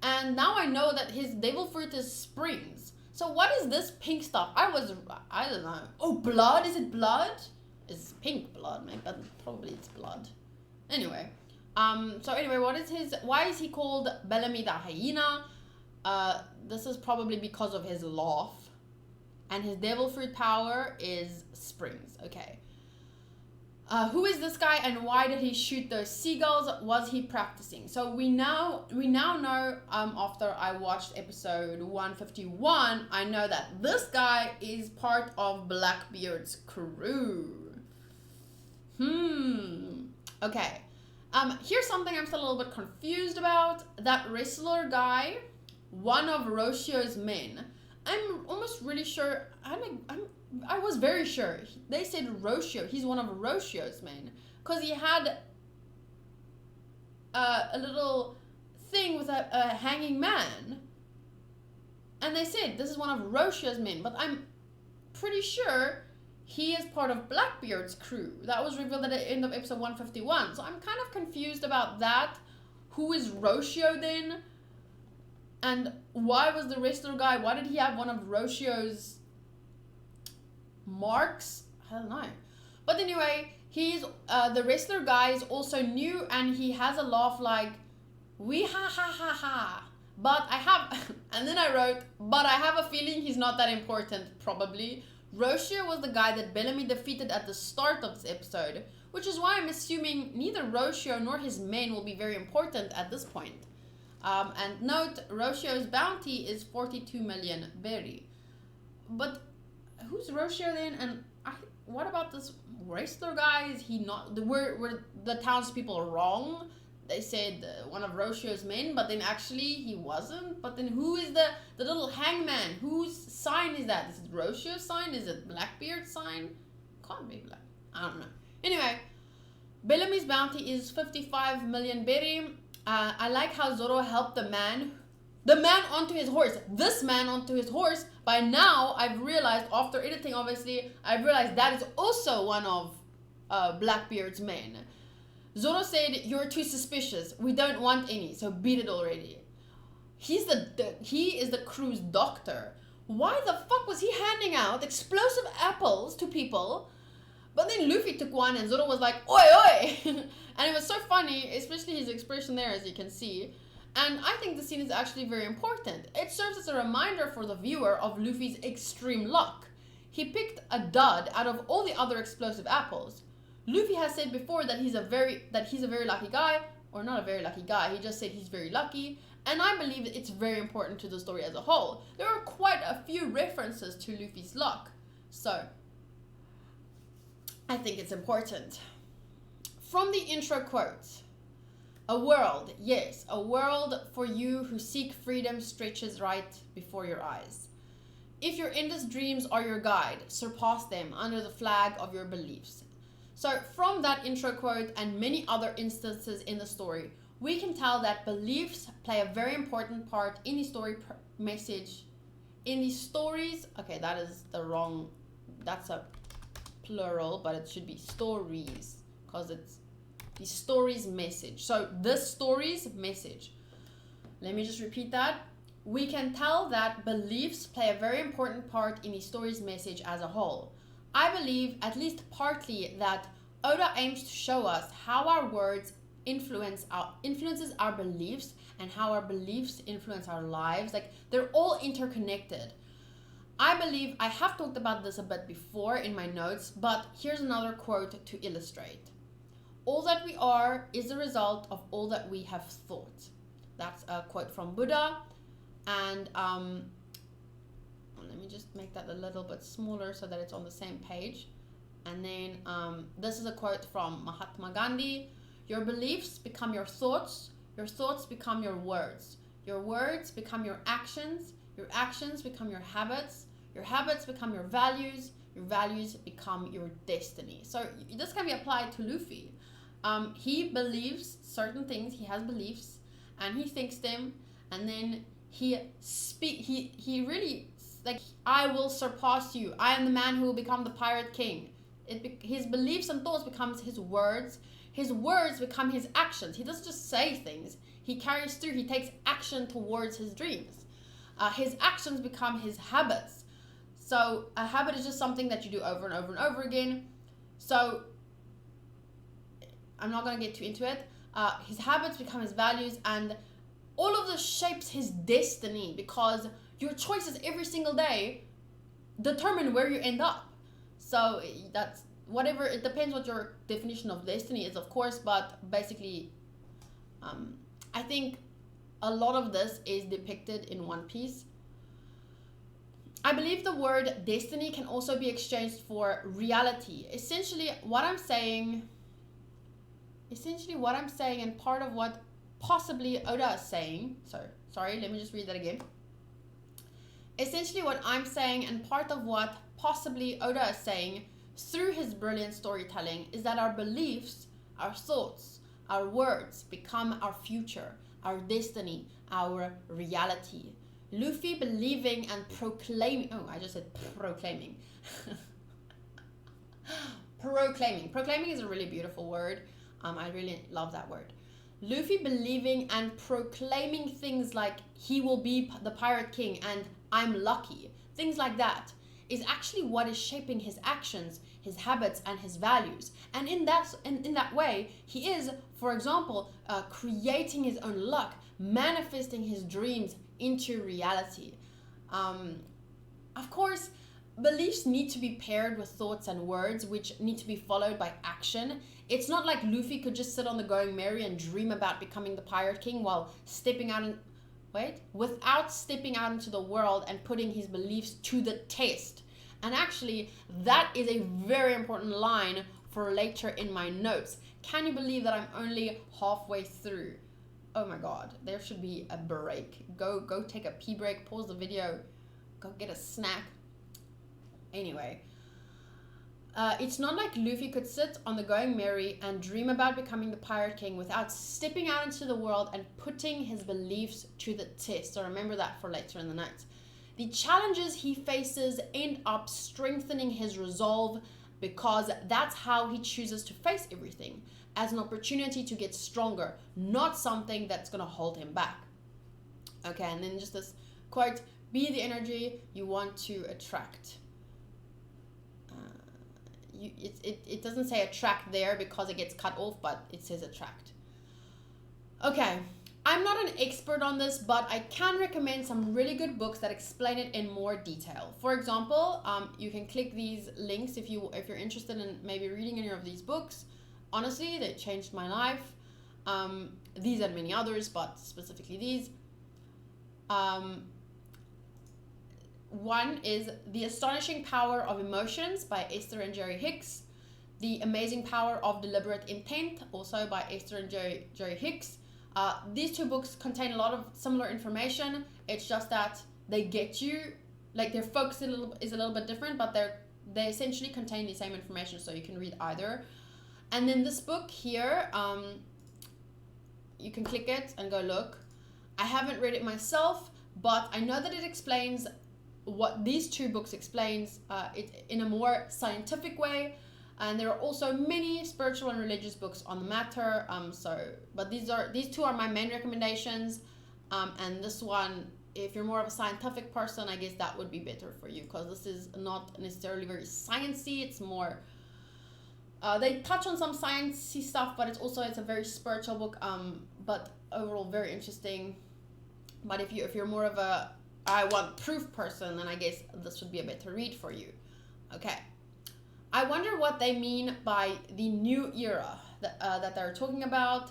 and now I know that his devil fruit is springs. So what is this pink stuff? I don't know. Oh, blood? Is it blood? It's pink blood, maybe, but probably it's blood. Anyway, why is he called Bellamy the hyena? This is probably because of his laugh, and his devil fruit power is springs. Okay. Who is this guy, and why did he shoot those seagulls? Was he practicing? So we now know, after I watched episode 151, I know that this guy is part of Blackbeard's crew. Okay. Here's something I'm still a little bit confused about. That wrestler guy, one of Roshio's men. I'm almost really sure. I was very sure. They said Roshio. He's one of Roshio's men, because he had a little thing with a hanging man, and they said this is one of Roshio's men. But I'm pretty sure he is part of Blackbeard's crew. That was revealed at the end of episode 151. So I'm kind of confused about that. Who is Roshio then? And why was the wrestler guy? Why did he have one of Roshio's marks? I don't know. But anyway, he's the wrestler guy is also new, and he has a laugh like we ha ha ha ha. But I have and then I wrote, but I have a feeling he's not that important. Probably Roshio was the guy that Bellamy defeated at the start of this episode, which is why I'm assuming neither Roshio nor his men will be very important at this point. And note, Roshio's bounty is 42 million berry. But who's Roshio then? And what about this wrestler guy? Is he not? Were the townspeople wrong? They said one of Roshio's men, but then actually he wasn't. But then who is the little hangman? Whose sign is that? Is it Roshio's sign? Is it Blackbeard's sign? Can't be Black. I don't know. Anyway, Bellamy's bounty is 55 million berry. I like how Zoro helped the man onto his horse. This man onto his horse. By now, I've realized, after editing, obviously, I've realized that is also one of Blackbeard's men. Zoro said, "You're too suspicious. We don't want any, so beat it already." He is the crew's doctor. Why the fuck was he handing out explosive apples to people? But then Luffy took one and Zoro was like, "Oi, oi!" And it was so funny, especially his expression there, as you can see. And I think the scene is actually very important. It serves as a reminder for the viewer of Luffy's extreme luck. He picked a dud out of all the other explosive apples. Luffy has said before that he's a very lucky guy, or not a very lucky guy. He just said he's very lucky, and I believe it's very important to the story as a whole. There are quite a few references to Luffy's luck, so I think it's important. From the intro quote, "A world, yes, a world for you who seek freedom stretches right before your eyes. If your endless dreams are your guide, surpass them under the flag of your beliefs." So from that intro quote and many other instances in the story, we can tell that beliefs play a very important part in the story message. In the stories, okay, that is the wrong, that's a plural, but it should be stories, because it's the story's message. So the story's message. Let me just repeat that. We can tell that beliefs play a very important part in the story's message as a whole. I believe, at least partly, that Oda aims to show us how our words influences our beliefs and how our beliefs influence our lives. Like, they're all interconnected. I believe I have talked about this a bit before in my notes, but here's another quote to illustrate. "All that we are is the result of all that we have thought." That's a quote from Buddha. And let me just make that a little bit smaller so that it's on the same page. And then this is a quote from Mahatma Gandhi. "Your beliefs become your thoughts become your words become your actions become your habits become your values become your destiny." So this can be applied to Luffy. He believes certain things, he has beliefs, and he thinks them, and then he really, like, "I will surpass you. I am the man who will become the Pirate King." His beliefs and thoughts becomes his words. His words become his actions. He doesn't just say things. He carries through. He takes action towards his dreams. His actions become his habits. So a habit is just something that you do over and over and over again. So I'm not going to get too into it. His habits become his values, and all of this shapes his destiny, because your choices every single day determine where you end up. So that's whatever, it depends what your definition of destiny is, of course, but basically I think a lot of this is depicted in One Piece. I believe the word destiny can also be exchanged for reality. Essentially what I'm saying, and part of what possibly Oda is saying, sorry, let me just read that again. Essentially what I'm saying, and part of what possibly Oda is saying through his brilliant storytelling, is that our beliefs, our thoughts, our words become our future, our destiny, our reality. Luffy believing and proclaiming, oh, I just said proclaiming. Proclaiming is a really beautiful word. I really love that word. Luffy believing and proclaiming things like he will be the Pirate King and I'm lucky, things like that, is actually what is shaping his actions, his habits, and his values. And in that way, he is, for example, creating his own luck, manifesting his dreams into reality. Of course, beliefs need to be paired with thoughts and words, which need to be followed by action. It's not like Luffy could just sit on the Going Merry and dream about becoming the Pirate King while without stepping out into the world and putting his beliefs to the test. And actually, that is a very important line for later in my notes. Can you believe that I'm only halfway through? Oh my god, there should be a break. Go take a pee break, pause the video, go get a snack. Anyway, It's not like Luffy could sit on the Going Merry and dream about becoming the Pirate King without stepping out into the world and putting his beliefs to the test. So remember that for later in the night. The challenges he faces end up strengthening his resolve, because that's how he chooses to face everything, as an opportunity to get stronger, not something that's going to hold him back. Okay, and then just this quote, be the energy you want to attract. It doesn't say attract there because it gets cut off, but it says attract. Okay, I'm not an expert on this, but I can recommend some really good books that explain it in more detail. For example, you can click these links if you're interested in maybe reading any of these books. Honestly, they changed my life. These and many others, but specifically these. One is The Astonishing Power of Emotions by Esther and Jerry Hicks. The Amazing Power of Deliberate Intent, also by Esther and Jerry Hicks. These two books contain a lot of similar information. It's just that they get you, like their focus is a little bit different, but they essentially contain the same information, so you can read either. And then this book here, you can click it and go look. I haven't read it myself, but I know that it explains what these two books explains it in a more scientific way, and there are also many spiritual and religious books on the matter. But these two are my main recommendations, and this one, if you're more of a scientific person, I guess that would be better for you, because this is not necessarily very sciencey. It's more they touch on some sciencey stuff, but it's a very spiritual book, but overall very interesting. But if you're more of a I want proof person, then I guess this would be a better read for you. Okay. I wonder what they mean by the new era that they're talking about.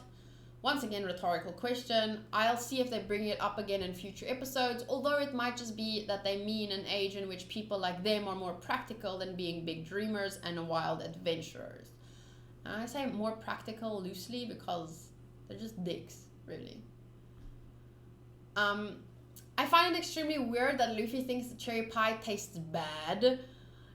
Once again, rhetorical question. I'll see if they bring it up again in future episodes, although it might just be that they mean an age in which people like them are more practical than being big dreamers and wild adventurers. And I say more practical loosely because they're just dicks, really. I find it extremely weird that Luffy thinks the cherry pie tastes bad.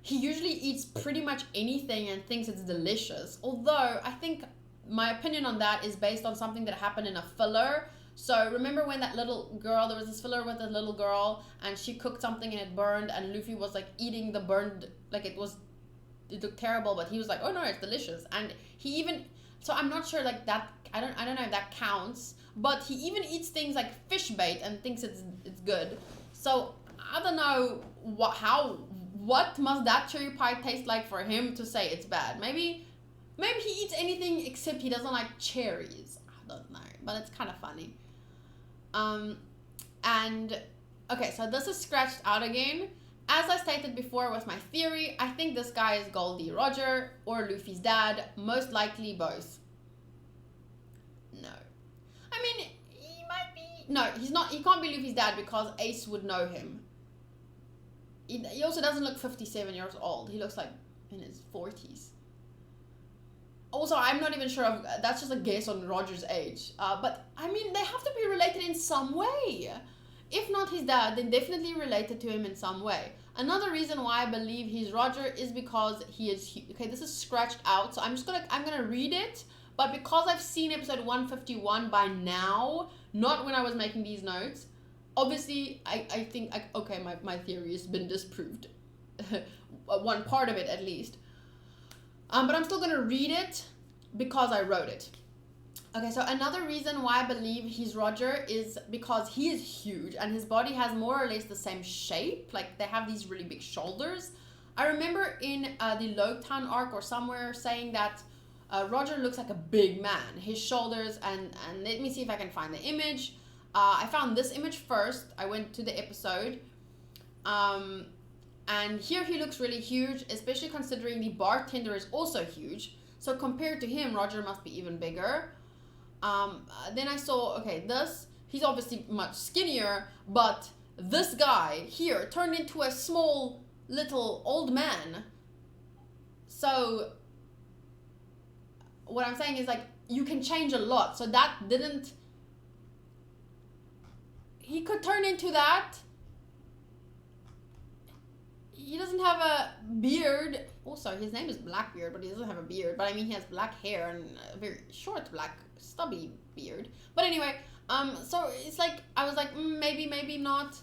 He usually eats pretty much anything and thinks it's delicious. Although, I think my opinion on that is based on something that happened in a filler. So, remember when that little girl, there was this filler with a little girl, and she cooked something and it burned, and Luffy was like eating the burned, like it looked terrible, but he was like, oh no, it's delicious. And he even, so I'm not sure like that, I don't know if that counts. But he even eats things like fish bait and thinks it's good. So I don't know what must that cherry pie taste like for him to say it's bad. Maybe he eats anything except he doesn't like cherries. I don't know, but it's kind of funny. And okay, so this is scratched out again. As I stated before with my theory, I think this guy is Goldie Roger or Luffy's dad, most likely both. No. I mean, he might be... No, he's not. He can't be Luffy's dad because Ace would know him. He also doesn't look 57 years old. He looks like in his 40s. Also, I'm not even sure of... That's just a guess on Roger's age. But, I mean, they have to be related in some way. If not his dad, then definitely related to him in some way. Another reason why I believe he's Roger is because he is... Okay, this is scratched out, so I'm gonna read it. But because I've seen episode 151 by now, not when I was making these notes, obviously I think, okay, my theory has been disproved. One part of it at least. But I'm still going to read it because I wrote it. Okay, so another reason why I believe he's Roger is because he is huge and his body has more or less the same shape. Like, they have these really big shoulders. I remember in the Logtown arc or somewhere saying that Roger looks like a big man. His shoulders, and let me see if I can find the image. I found this image first. I went to the episode. And here he looks really huge, especially considering the bartender is also huge. So compared to him, Roger must be even bigger. Then I saw, okay, he's obviously much skinnier, but this guy here turned into a small little old man. So what I'm saying is, like, you can change a lot. So that didn't... He could turn into that. he doesn't have a beard. Also, his name is Blackbeard, but he doesn't have a beard. But I mean, he has black hair and a very short black stubby beard. But anyway, so it's like I was like maybe not.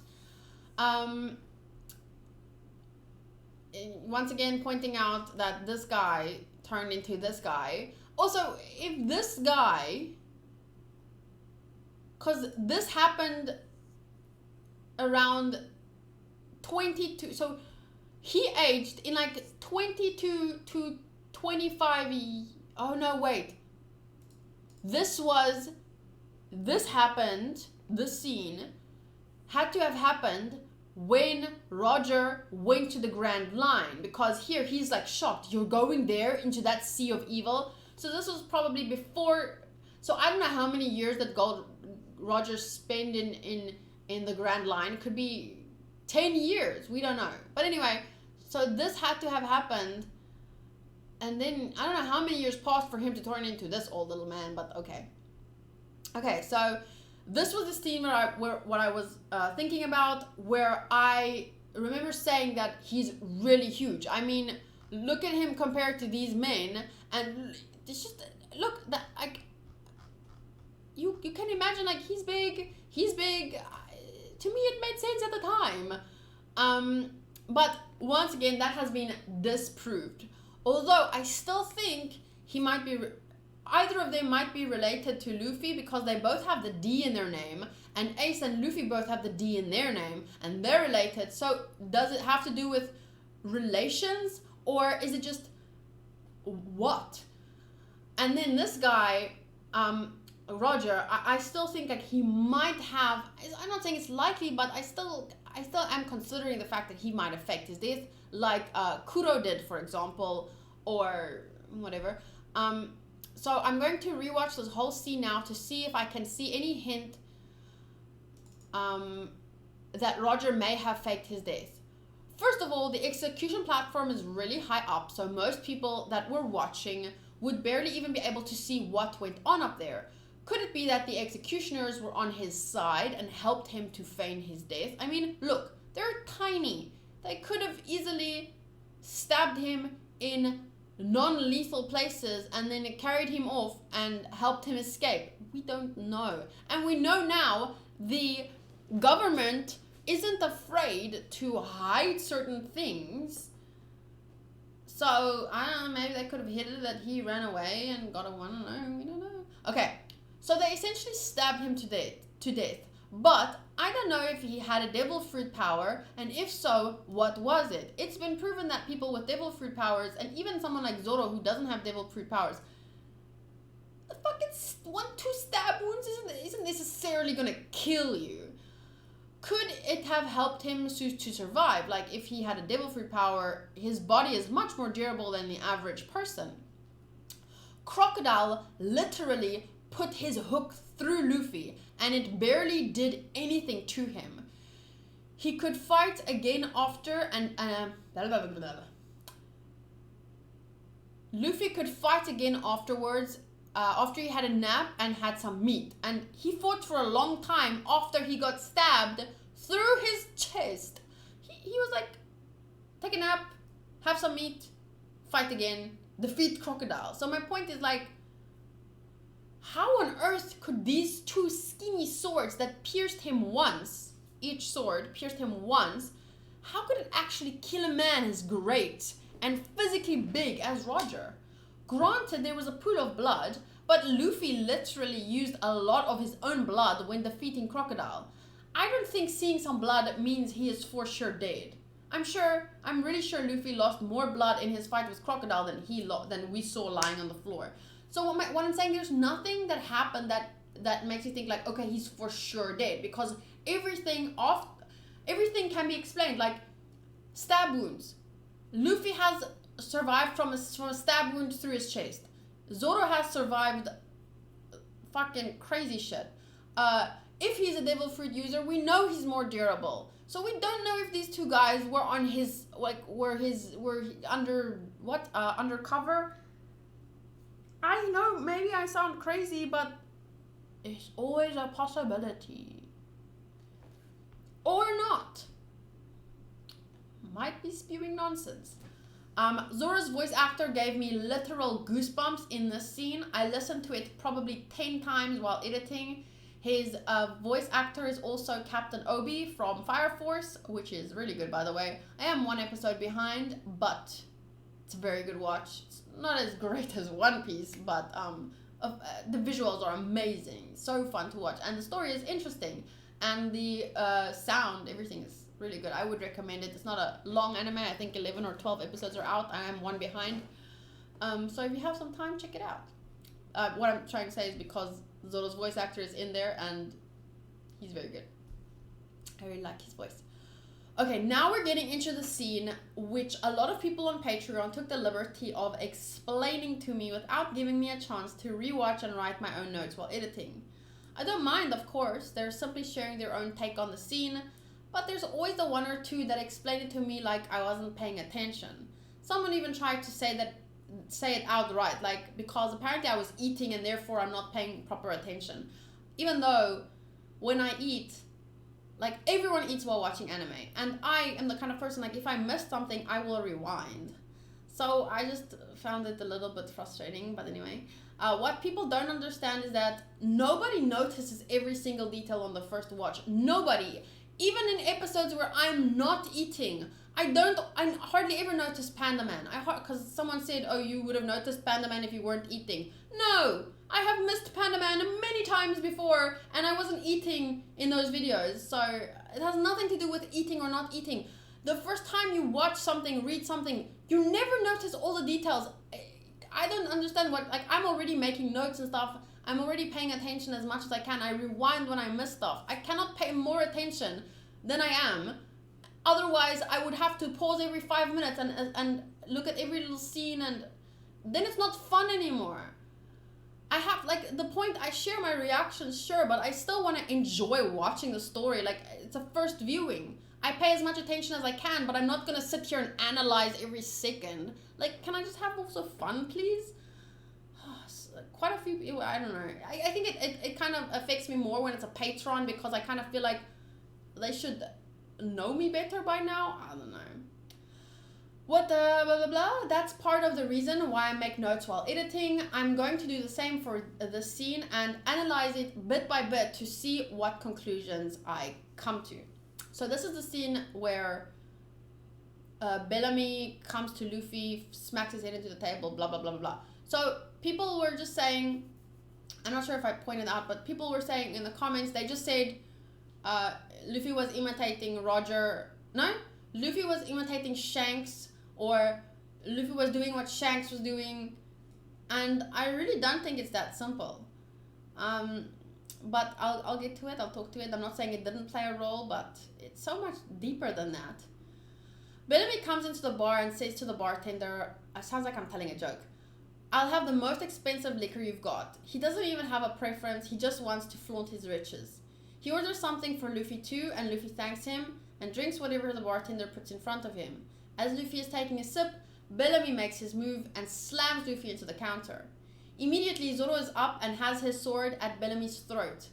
Once again, pointing out that this guy turned into this guy. Also, if this guy, because this happened around 22, so he aged in like 22 to 25. Oh no, wait. This happened, this scene had to have happened when Roger went to the Grand Line, because here he's like shocked. You're going there into that sea of evil. So this was probably before. So I don't know how many years that Roger spent in the Grand Line. It could be 10 years. We don't know. But anyway, so this had to have happened. And then I don't know how many years passed for him to turn into this old little man. But okay. Okay, so this was the scene what I was thinking about, where I remember saying that he's really huge. I mean, look at him compared to these men, and it's just look that like you can imagine, like he's big. To me, it made sense at the time. But once again, that has been disproved. Although I still think he might be. Either of them might be related to Luffy because they both have the D in their name, and Ace and Luffy both have the D in their name, and they're related. So does it have to do with relations, or is it just what? And then this guy, Roger, I still think like he might have. I'm not saying it's likely, but I still am considering the fact that he might affect his death, like Kuro did, for example, or whatever. So I'm going to rewatch this whole scene now to see if I can see any hint that Roger may have faked his death. First of all, the execution platform is really high up, so most people that were watching would barely even be able to see what went on up there. Could it be that the executioners were on his side and helped him to feign his death? I mean, look, they're tiny. They could have easily stabbed him in non-lethal places and then it carried him off and helped him escape. We don't know. And we know now the government isn't afraid to hide certain things. So, I don't know, maybe they could have hidden that he ran away and got away. I don't know, we don't know. Okay, so they essentially stabbed him to death. But I don't know if he had a devil fruit power, and if so, what was it? It's been proven that people with devil fruit powers, and even someone like Zoro who doesn't have devil fruit powers, the fucking 1-2 stab wounds isn't necessarily gonna kill you. Could it have helped him to survive? Like if he had a devil fruit power, his body is much more durable than the average person. Crocodile literally put his hook through Luffy, and it barely did anything to him. He could fight again after, and Luffy could fight again afterwards, after he had a nap and had some meat. And he fought for a long time after he got stabbed through his chest. He was like, take a nap, have some meat, fight again, defeat Crocodile. So my point is like, how on earth could these two skinny swords that pierced him once, each sword pierced him once, how could it actually kill a man as great and physically big as Roger? Granted, there was a pool of blood, but Luffy literally used a lot of his own blood when defeating Crocodile. I don't think seeing some blood means he is for sure dead. I'm really sure Luffy lost more blood in his fight with Crocodile than we saw lying on the floor. So what I'm saying, there's nothing that happened that makes you think like, okay, he's for sure dead, because everything can be explained, like stab wounds. Luffy has survived from a stab wound through his chest. Zoro has survived fucking crazy shit. If he's a devil fruit user, we know he's more durable. So we don't know if these two guys were on his, like, were undercover. I know, maybe I sound crazy, but it's always a possibility. Or not. might be spewing nonsense. Zoro's voice actor gave me literal goosebumps in this scene. I listened to it probably 10 times while editing. His voice actor is also Captain Obi from Fire Force, which is really good, by the way. I am 1 episode behind, but it's a very good watch. It's not as great as One Piece, but the visuals are amazing. So fun to watch. And the story is interesting. And the sound, everything is really good. I would recommend it. It's not a long anime. I think 11 or 12 episodes are out. I am 1 behind. So if you have some time, check it out. What I'm trying to say is because Zoro's voice actor is in there and he's very good. I really like his voice. Okay, now we're getting into the scene which a lot of people on Patreon took the liberty of explaining to me without giving me a chance to rewatch and write my own notes while editing. I don't mind, of course. They're simply sharing their own take on the scene, but there's always the 1 or 2 that explain it to me like I wasn't paying attention. Someone even tried to say it outright, like because apparently I was eating and therefore I'm not paying proper attention. Even though when I eat, like everyone eats while watching anime, and I am the kind of person like if I miss something I will rewind. So I just found it a little bit frustrating, but anyway. What people don't understand is that nobody notices every single detail on the first watch. Nobody. Even in episodes where I'm not eating, I hardly ever notice Panda Man. Because someone said, oh, you would have noticed Panda Man if you weren't eating. No, I have missed Panda Man many times before, and I wasn't eating in those videos. So it has nothing to do with eating or not eating. The first time you watch something, read something, you never notice all the details. I don't understand like I'm already making notes and stuff. I'm already paying attention as much as I can. I rewind when I miss stuff. I cannot pay more attention than I am. Otherwise, I would have to pause every 5 minutes and look at every little scene, and then it's not fun anymore. I have, like, the point, I share my reactions, sure, but I still want to enjoy watching the story. Like, it's a first viewing. I pay as much attention as I can, but I'm not going to sit here and analyze every second. Like, can I just have also fun, please? Quite a few people, I don't know. I think it kind of affects me more when it's a Patreon, because I kind of feel like they should know me better by now. I don't know. What the blah blah blah. That's part of the reason why I make notes while editing. I'm going to do the same for the scene and analyze it bit by bit to see what conclusions I come to. So this is the scene where Bellamy comes to Luffy, smacks his head into the table, blah blah blah blah blah. So people were just saying, I'm not sure if I pointed out, but people were saying in the comments, they just said Luffy was imitating Luffy was imitating Shanks, or Luffy was doing what Shanks was doing, and I really don't think it's that simple. But I'll get to it, I'll talk to it. I'm not saying it didn't play a role, but it's so much deeper than that. Bellamy comes into the bar and says to the bartender, it sounds like I'm telling a joke, I'll have the most expensive liquor you've got. He doesn't even have a preference, he just wants to flaunt his riches. He orders something for Luffy too, and Luffy thanks him and drinks whatever the bartender puts in front of him. As Luffy is taking a sip, Bellamy makes his move and slams Luffy into the counter. Immediately, Zoro is up and has his sword at Bellamy's throat.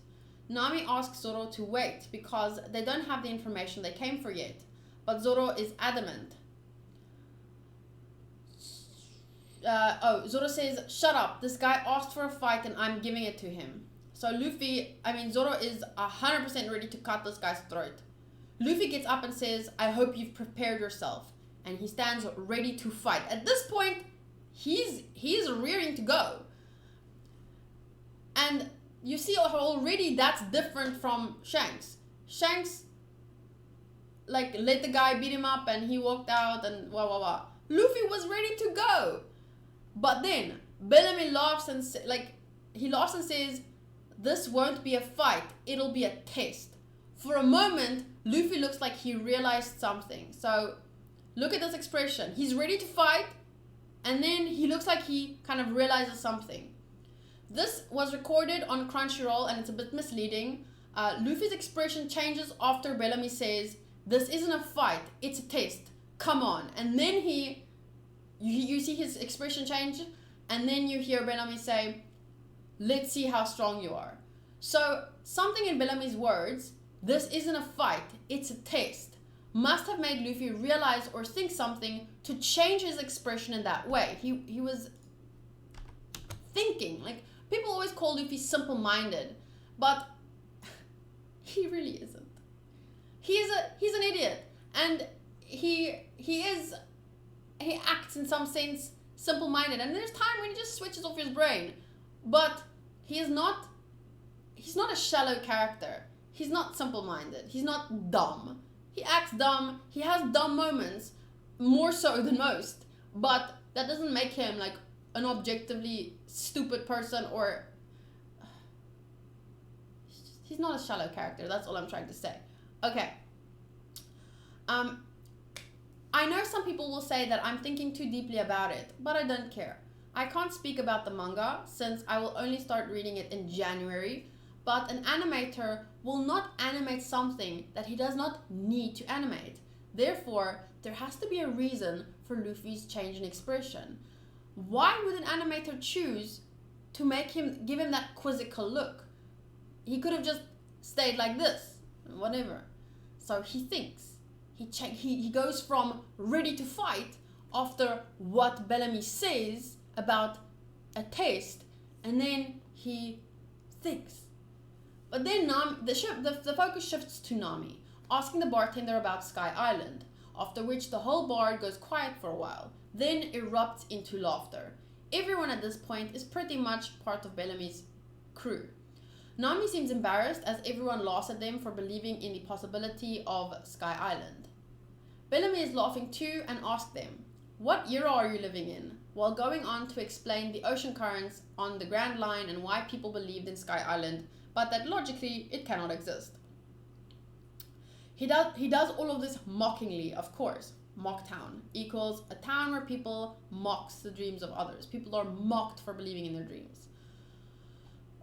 Nami asks Zoro to wait because they don't have the information they came for yet, but Zoro is adamant. Zoro says, shut up, this guy asked for a fight and I'm giving it to him. So Zoro is 100% ready to cut this guy's throat. Luffy gets up and says, I hope you've prepared yourself. And he stands ready to fight. At this point, he's rearing to go. And you see already that's different from Shanks. Shanks, like, let the guy beat him up and he walked out and wah wah wah. Luffy was ready to go. But then, Bellamy laughs and says, this won't be a fight, it'll be a test. For a moment, Luffy looks like he realized something. So, look at this expression. He's ready to fight, and then he looks like he kind of realizes something. This was recorded on Crunchyroll, and it's a bit misleading. Luffy's expression changes after Bellamy says, this isn't a fight, it's a test. Come on. And then you see his expression change, and then you hear Bellamy say, let's see how strong you are. So, something in Bellamy's words, this isn't a fight, it's a test, must have made Luffy realize or think something to change his expression in that way. He was thinking. Like, people always call Luffy simple-minded, but he really isn't. He's an idiot, and he acts in some sense simple-minded, and there's time when he just switches off his brain, but he's not a shallow character. He's not simple-minded. He's not dumb. He acts dumb. He has dumb moments, more so than most, but that doesn't make him like an objectively stupid person, or he's not a shallow character. That's all I'm trying to say. Okay. I know some people will say that I'm thinking too deeply about it, but I don't care. I can't speak about the manga since I will only start reading it in January, but an animator will not animate something that he does not need to animate. Therefore, there has to be a reason for Luffy's change in expression. Why would an animator choose to give him that quizzical look? He could have just stayed like this, whatever. So he thinks. He goes from ready to fight after what Bellamy says about a taste, and then he thinks. But then the focus shifts to Nami, asking the bartender about Sky Island, after which the whole bar goes quiet for a while, then erupts into laughter. Everyone at this point is pretty much part of Bellamy's crew. Nami seems embarrassed as everyone laughs at them for believing in the possibility of Sky Island. Bellamy is laughing too and asks them, "What era are you living in?" while going on to explain the ocean currents on the Grand Line and why people believed in Sky Island, but that logically it cannot exist. He does all of this mockingly, of course. Mocktown equals a town where people mocks the dreams of others. People are mocked for believing in their dreams.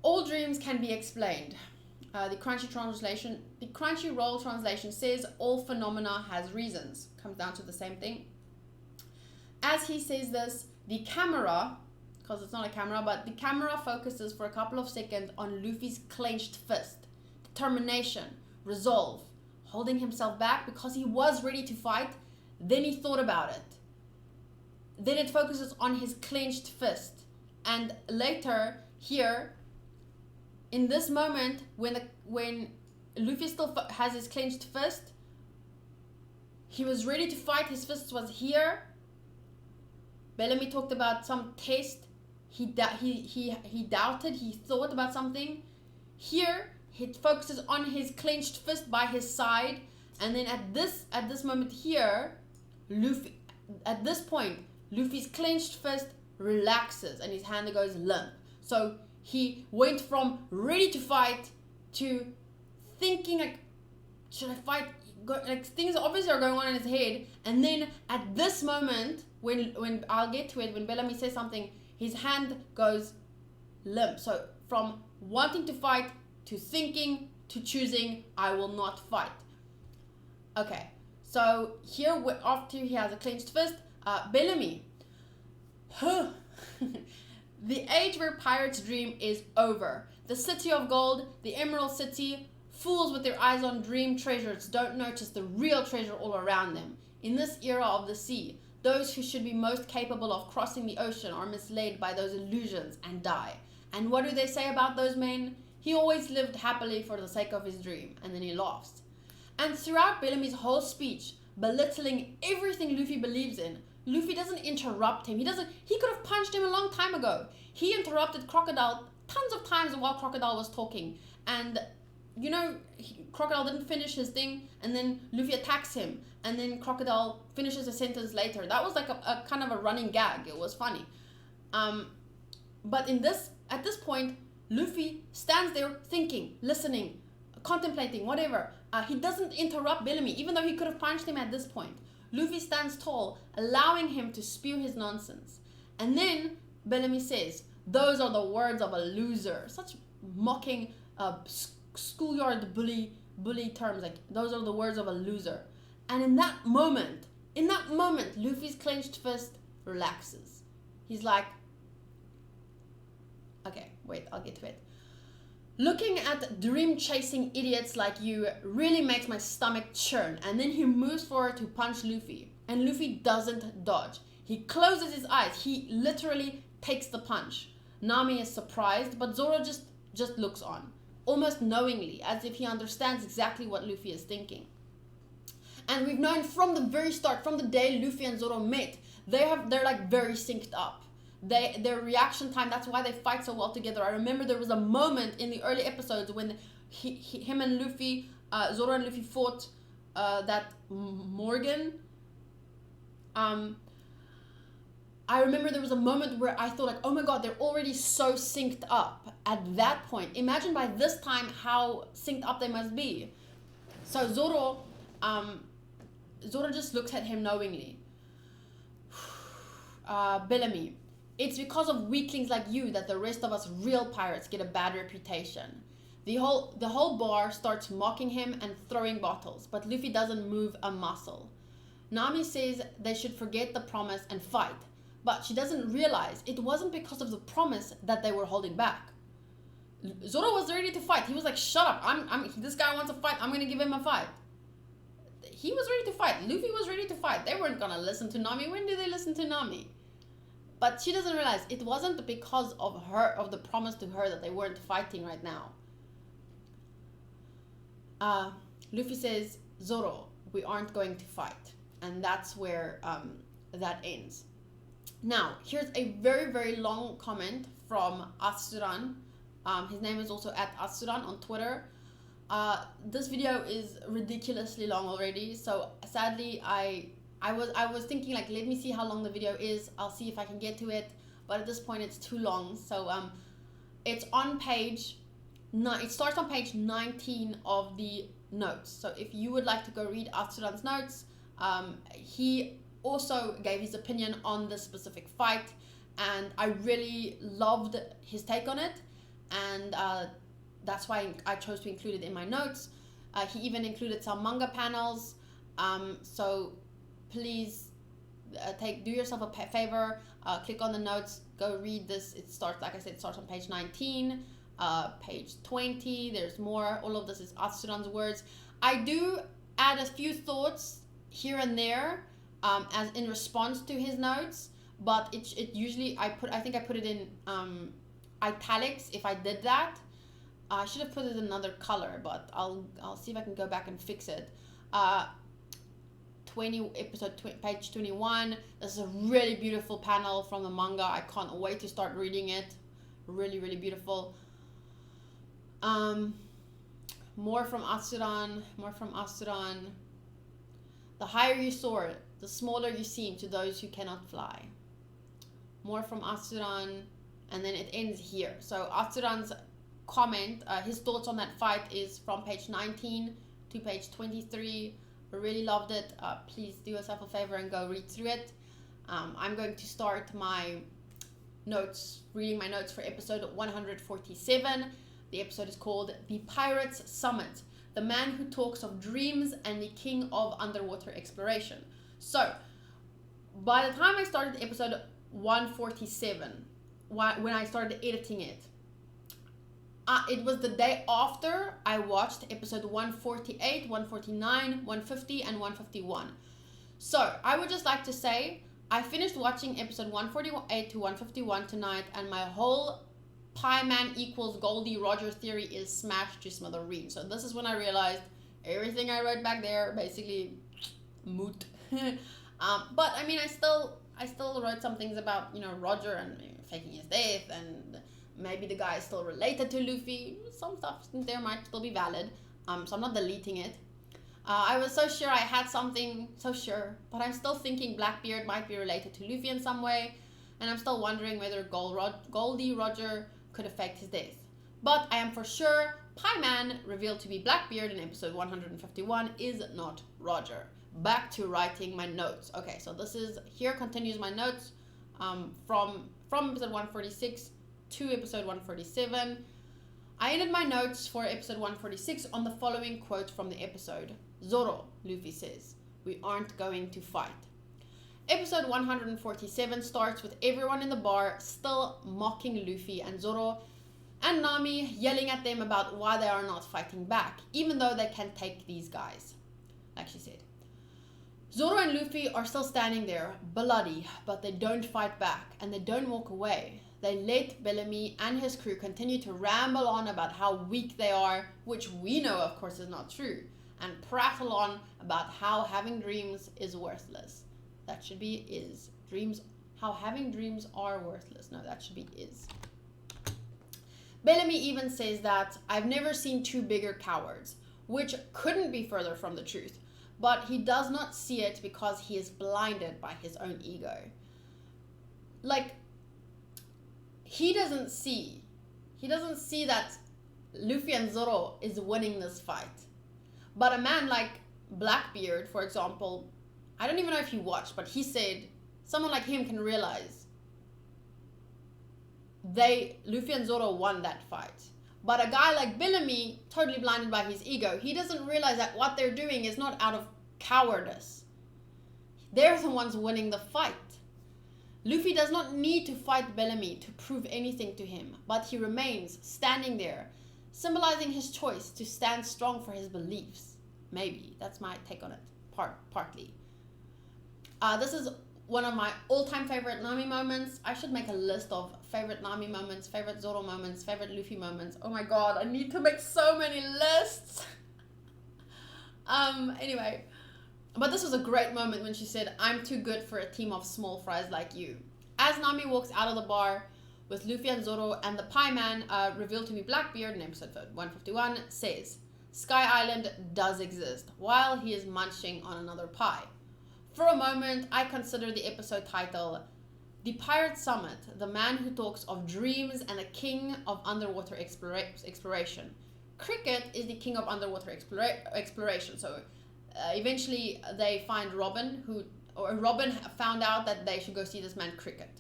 All dreams can be explained. The Crunchyroll translation says all phenomena has reasons. Comes down to the same thing. As he says this, the camera, because it's not a camera, but the camera focuses for a couple of seconds on Luffy's clenched fist. Determination, resolve, holding himself back because he was ready to fight. Then he thought about it. Then it focuses on his clenched fist. And later, here, in this moment, when Luffy still has his clenched fist, he was ready to fight, his fist was here. Bellamy talked about some test. He doubted, he thought about something. Here, it focuses on his clenched fist by his side. And then at this moment here, Luffy, at this point, Luffy's clenched fist relaxes and his hand goes limp. So he went from ready to fight to thinking like, should I fight? Like things obviously are going on in his head. And then at this moment, when I'll get to it, when Bellamy says something, his hand goes limp. So from wanting to fight to thinking to choosing, I will not fight. Okay, so here after he has a clenched fist, Bellamy. The age where pirates dream is over. The city of gold, the Emerald City, fools with their eyes on dream treasures don't notice the real treasure all around them. In this era of the sea, those who should be most capable of crossing the ocean are misled by those illusions and die. And what do they say about those men? He always lived happily for the sake of his dream, and then he laughs. And throughout Bellamy's whole speech, belittling everything Luffy believes in, Luffy doesn't interrupt him. He could have punched him a long time ago. He interrupted Crocodile tons of times while Crocodile was talking. And, you know, Crocodile didn't finish his thing, and then Luffy attacks him. And then Crocodile finishes a sentence later. That was like a kind of a running gag. It was funny. But at this point, Luffy stands there thinking, listening, contemplating, whatever. He doesn't interrupt Bellamy, even though he could have punched him at this point. Luffy stands tall, allowing him to spew his nonsense. And then Bellamy says, "Those are the words of a loser." Such mocking schoolyard bully terms. Like, those are the words of a loser. And in that moment, Luffy's clenched fist relaxes. He's like, okay, wait, I'll get to it. Looking at dream-chasing idiots like you really makes my stomach churn. And then he moves forward to punch Luffy. And Luffy doesn't dodge. He closes his eyes. He literally takes the punch. Nami is surprised, but Zoro just looks on. Almost knowingly, as if he understands exactly what Luffy is thinking. And we've known from the very start, from the day Luffy and Zoro met, they're like very synced up. Their reaction time, that's why they fight so well together. I remember there was a moment in the early episodes when him and Luffy, Zoro and Luffy fought that Morgan. I remember there was a moment where I thought like, oh my god, they're already so synced up at that point. Imagine by this time how synced up they must be. So Zoro just looks at him knowingly. Bellamy. It's because of weaklings like you that the rest of us real pirates get a bad reputation. The whole bar starts mocking him and throwing bottles, but Luffy doesn't move a muscle. Nami says they should forget the promise and fight, but she doesn't realize it wasn't because of the promise that they were holding back. Zoro was ready to fight. He was like, shut up, this guy wants to fight, I'm gonna give him a fight. He was ready to fight. Luffy was ready to fight. They weren't gonna listen to Nami. When do they listen to Nami? But she doesn't realize it wasn't because of the promise to her that they weren't fighting right now. Luffy says, Zoro, we aren't going to fight. And that's where that ends. Now, here's a very, very long comment from Arsalan. His name is also at Arsalan on Twitter. This video is ridiculously long already, so sadly I was thinking like, let me see how long the video is. I'll see if I can get to it, but at this point it's too long. So it's on page it starts on page 19 of the notes. So if you would like to go read Arsalan's notes, he also gave his opinion on this specific fight, and I really loved his take on it, and that's why I chose to include it in my notes. He even included some manga panels, so please do yourself a favor, click on the notes, go read this. It starts, like I said, it starts on page 19, page 20, there's more. All of this is Arsalan's words. I do add a few thoughts here and there as in response to his notes, but it usually, I think I put it in italics if I did that. I should have put it in another color, but I'll see if I can go back and fix it. Page 21. This is a really beautiful panel from the manga. I can't wait to start reading it. Really, really beautiful. More from Arsalan. The higher you soar, the smaller you seem to those who cannot fly. More from Arsalan, and then it ends here. So Arsalan's comment, his thoughts on that fight is from page 19 to page 23. I really loved it. Please do yourself a favor and go read through it. I'm going to start my notes, reading my notes for episode 147. The episode is called The Pirates Summit, the man who talks of dreams and the king of underwater exploration. So, by the time I started episode 147, when I started editing it, it was the day after I watched episode 148, 149, 150, and 151. So, I would just like to say, I finished watching episode 148 to 151 tonight, and my whole Pie Man equals Goldie Roger theory is smashed to smithereens. So this is when I realized everything I wrote back there basically moot. But I mean, I still wrote some things about, you know, Roger and faking his death, and maybe the guy is still related to Luffy. Some stuff there might still be valid. So I'm not deleting it. I was so sure I had something, but I'm still thinking Blackbeard might be related to Luffy in some way, and I'm still wondering whether Goldie Roger could affect his death. But I am for sure Pie Man, revealed to be Blackbeard in episode 151, is not Roger. Back to writing my notes. Okay, so here continues my notes from episode 146 to episode 147. I ended my notes for episode 146 on the following quote from the episode. Zoro, Luffy says, we aren't going to fight. Episode 147 starts with everyone in the bar still mocking Luffy and Zoro, and Nami yelling at them about why they are not fighting back, even though they can take these guys, like she said. Zoro and Luffy are still standing there, bloody, but they don't fight back, and they don't walk away. They let Bellamy and his crew continue to ramble on about how weak they are, which we know, of course, is not true, and prattle on about how having dreams is worthless. That should be is. How having dreams are worthless. No, that should be is. Bellamy even says that I've never seen two bigger cowards, which couldn't be further from the truth, but he does not see it because he is blinded by his own ego. Like, he doesn't see that Luffy and Zoro is winning this fight. But a man like Blackbeard, for example, I don't even know if he watched, but he said someone like him can realize Luffy and Zoro won that fight. But a guy like Bellamy, totally blinded by his ego, he doesn't realize that what they're doing is not out of cowardice. They're the ones winning the fight. Luffy does not need to fight Bellamy to prove anything to him, but he remains standing there, symbolizing his choice to stand strong for his beliefs. Maybe. That's my take on it, partly. This is one of my all-time favorite Nami moments. I should make a list of favorite Nami moments, favorite Zoro moments, favorite Luffy moments. Oh my god, I need to make so many lists. Anyway. But this was a great moment when she said, I'm too good for a team of small fries like you. As Nami walks out of the bar with Luffy and Zoro, and the Pie Man, revealed to be Blackbeard in episode 151, says, Sky Island does exist, while he is munching on another pie. For a moment, I consider the episode title, The Pirate Summit, the man who talks of dreams and the king of underwater exploration. Cricket is the king of underwater exploration, so eventually they find Robin, Robin found out that they should go see this man Cricket.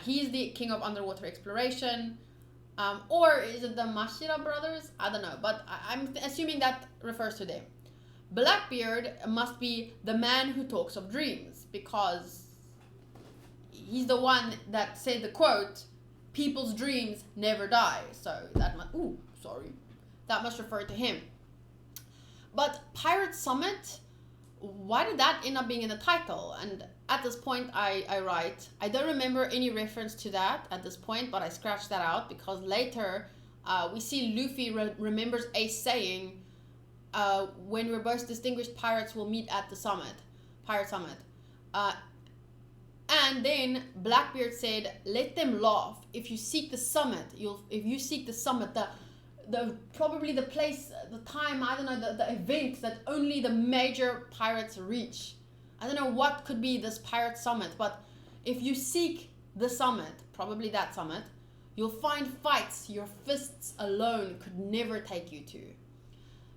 He is the king of underwater exploration, or is it the Mashira brothers? I don't know, but I'm assuming that refers to them. Blackbeard must be the man who talks of dreams, because he's the one that said the quote, people's dreams never die. So that must refer to him. But Pirate Summit, why did that end up being in the title? And at this point, I write, I don't remember any reference to that at this point, but I scratched that out because later we see Luffy remembers Ace saying, when we're both distinguished pirates, we'll meet at the Pirate Summit. And then Blackbeard said, let them laugh. If you seek the summit, probably the place, the time, I don't know, the event that only the major pirates reach. I don't know what could be this pirate summit, but if you seek the summit, probably that summit, you'll find fights your fists alone could never take you to.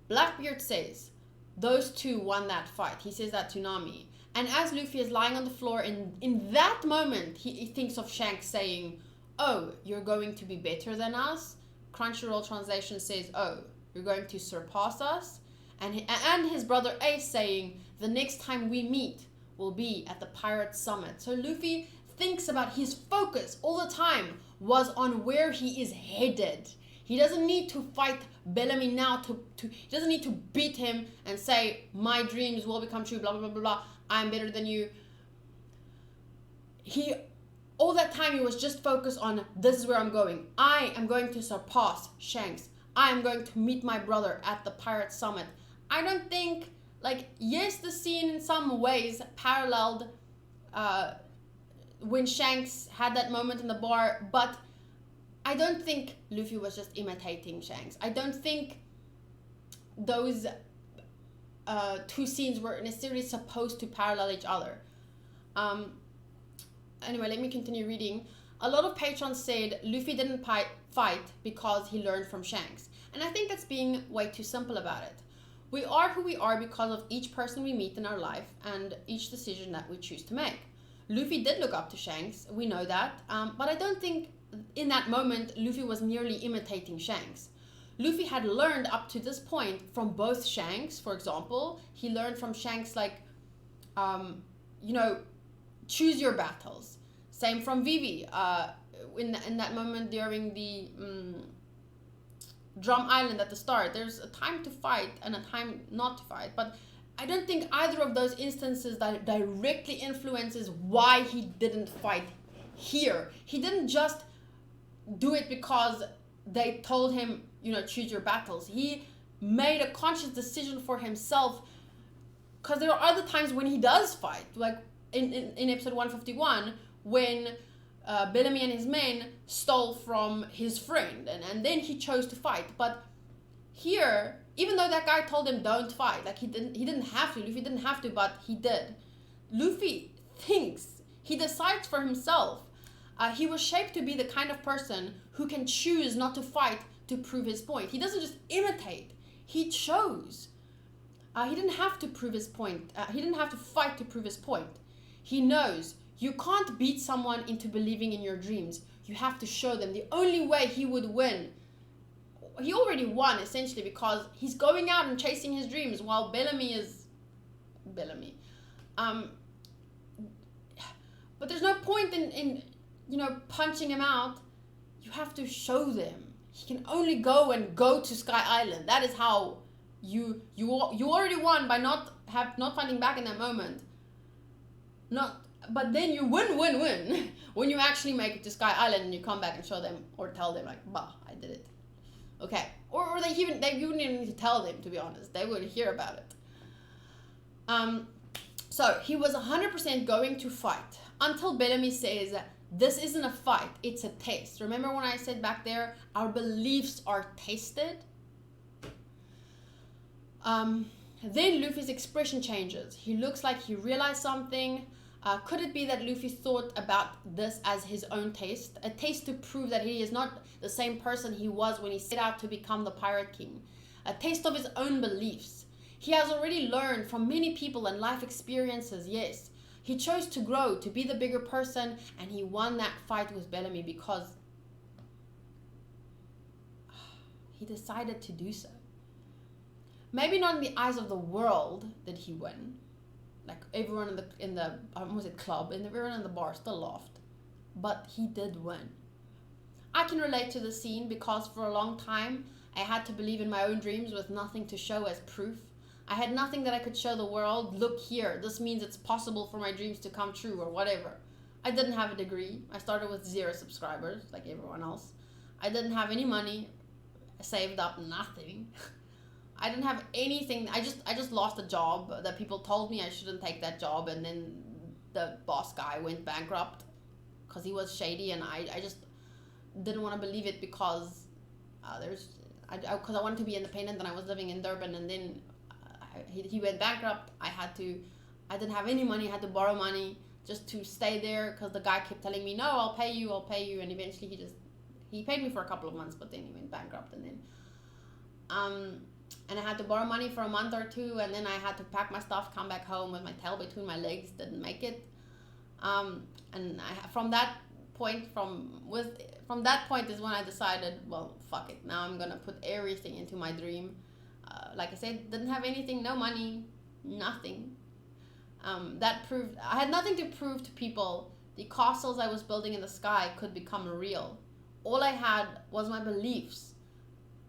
Blackbeard says, those two won that fight. He says that to Nami. And as Luffy is lying on the floor, in that moment, he thinks of Shanks saying, oh, you're going to be better than us? Crunchyroll translation says, oh, you're going to surpass us? And his brother Ace saying, the next time we meet will be at the Pirate Summit. So Luffy thinks about his focus all the time was on where he is headed. He doesn't need to fight Bellamy now. He doesn't need to beat him and say, my dreams will become true, blah, blah, blah, blah, blah. I'm better than you. All that time he was just focused on, this is where I'm going. I am going to surpass Shanks. I am going to meet my brother at the Pirate Summit. I don't think, yes, the scene in some ways paralleled when Shanks had that moment in the bar, but I don't think Luffy was just imitating Shanks. I don't think those two scenes were necessarily supposed to parallel each other. Anyway, let me continue reading. A lot of patrons said Luffy didn't fight because he learned from Shanks. And I think that's being way too simple about it. We are who we are because of each person we meet in our life and each decision that we choose to make. Luffy did look up to Shanks, we know that, but I don't think in that moment Luffy was merely imitating Shanks. Luffy had learned up to this point from both Shanks, for example. He learned from Shanks choose your battles. Same from Vivi. In that moment during the Drum Island at the start, there's a time to fight and a time not to fight. But I don't think either of those instances that directly influences why he didn't fight here. He didn't just do it because they told him, you know, choose your battles. He made a conscious decision for himself, because there are other times when he does fight, like in episode 151 when Bellamy and his men stole from his friend, and then he chose to fight. But here, even though that guy told him don't fight, like he didn't have to, Luffy didn't have to, but he did. Luffy thinks, he decides for himself. He was shaped to be the kind of person who can choose not to fight to prove his point. He doesn't just imitate, he chose. He didn't have to prove his point. He didn't have to fight to prove his point. He knows you can't beat someone into believing in your dreams. You have to show them. The only way he would win, he already won essentially, because he's going out and chasing his dreams while Bellamy is Bellamy. But there's no point in you know, punching him out. You have to show them. He can only go to Sky Island. That is how you already won by not fighting back in that moment. But then you win when you actually make it to Sky Island and you come back and show them or tell them like, bah, I did it. Okay. Or they wouldn't even need to tell them, to be honest. They would hear about it. So he was 100% going to fight until Bellamy says, this isn't a fight, it's a taste. Remember when I said back there, our beliefs are tasted? Then Luffy's expression changes. He looks like he realized something. Could it be that Luffy thought about this as his own taste? A taste to prove that he is not the same person he was when he set out to become the Pirate King. A taste of his own beliefs. He has already learned from many people and life experiences, yes. He chose to grow, to be the bigger person, and he won that fight with Bellamy because he decided to do so. Maybe not in the eyes of the world did he win. Like everyone in the club, and everyone in the bar still laughed. But he did win. I can relate to the scene because for a long time, I had to believe in my own dreams with nothing to show as proof. I had nothing that I could show the world. Look here, this means it's possible for my dreams to come true or whatever. I didn't have a degree. I started with 0 subscribers like everyone else. I didn't have any money. I saved up nothing. I didn't have anything. I just lost a job that people told me I shouldn't take that job, and then the boss guy went bankrupt because he was shady, and I just didn't want to believe it because because I wanted to be independent, and I was living in Durban, and then he went bankrupt. I didn't have any money. I had to borrow money just to stay there because the guy kept telling me, no, I'll pay you, and eventually he paid me for a couple of months, but then he went bankrupt, and then and I had to borrow money for a month or two, and then I had to pack my stuff, come back home with my tail between my legs, didn't make it. And from that point is when I decided, well, fuck it, now I'm gonna put everything into my dream. Like I said, didn't have anything, no money, nothing. That proved I had nothing to prove to people. The castles I was building in the sky could become real. All I had was my beliefs,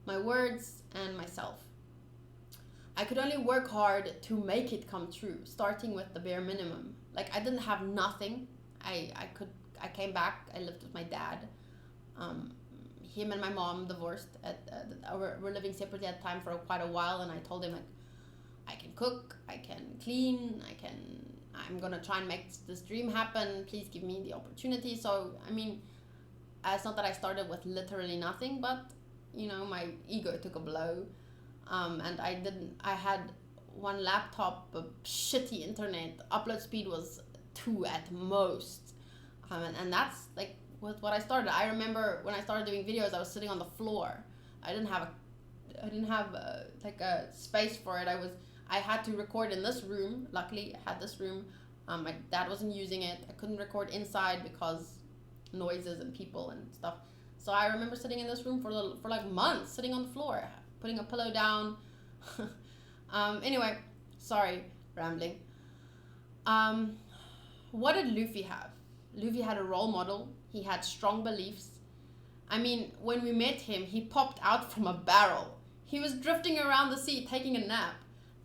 my words, and myself. I could only work hard to make it come true, starting with the bare minimum. Like, I didn't have nothing. I came back, I lived with my dad. Him and my mom divorced. We're living separately at the time for quite a while, and I told him, like, I can cook, I can clean, I'm gonna try and make this dream happen. Please give me the opportunity. So, I mean, it's not that I started with literally nothing, but, you know, my ego took a blow. And I had one laptop, a shitty internet, upload speed was 2 at most. And that's like with what I started. I remember when I started doing videos, I was sitting on the floor. I didn't have a space for it. I had to record in this room. Luckily, I had this room. My dad wasn't using it. I couldn't record inside because noises and people and stuff. So I remember sitting in this room for like months, sitting on the floor, putting a pillow down. Anyway, sorry, rambling. What did Luffy have? Luffy had a role model. He had strong beliefs. I mean, when we met him, he popped out from a barrel. He was drifting around the sea taking a nap.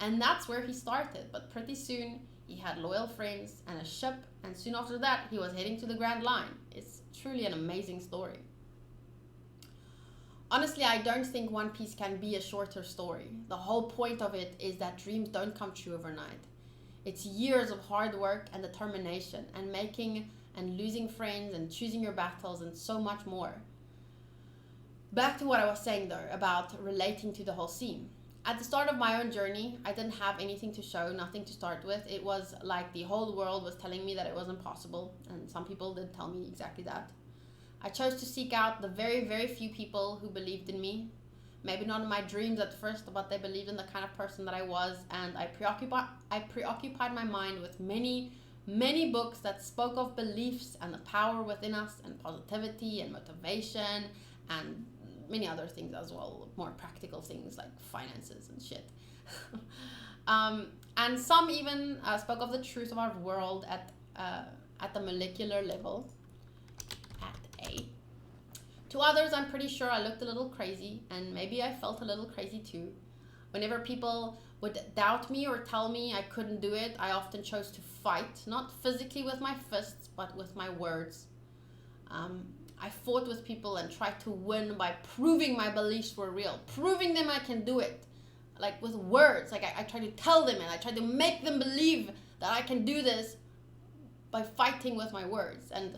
And that's where he started. But pretty soon, he had loyal friends and a ship. And soon after that, he was heading to the Grand Line. It's truly an amazing story. Honestly, I don't think One Piece can be a shorter story. The whole point of it is that dreams don't come true overnight. It's years of hard work and determination and making and losing friends and choosing your battles and so much more. Back to what I was saying though about relating to the whole scene. At the start of my own journey, I didn't have anything to show, nothing to start with. It was like the whole world was telling me that it wasn't possible, and some people did tell me exactly that. I chose to seek out the very, very few people who believed in me. Maybe not in my dreams at first, but they believed in the kind of person that I was, and I preoccupied my mind with many, many books that spoke of beliefs and the power within us and positivity and motivation and many other things as well, more practical things like finances and shit. And some even spoke of the truth of our world at the molecular level. To others, I'm pretty sure I looked a little crazy, and maybe I felt a little crazy too. Whenever people would doubt me or tell me I couldn't do it, I often chose to fight, not physically with my fists, but with my words. I fought with people and tried to win by proving my beliefs were real, proving them I can do it, like with words. Like I tried to tell them and I tried to make them believe that I can do this by fighting with my words. And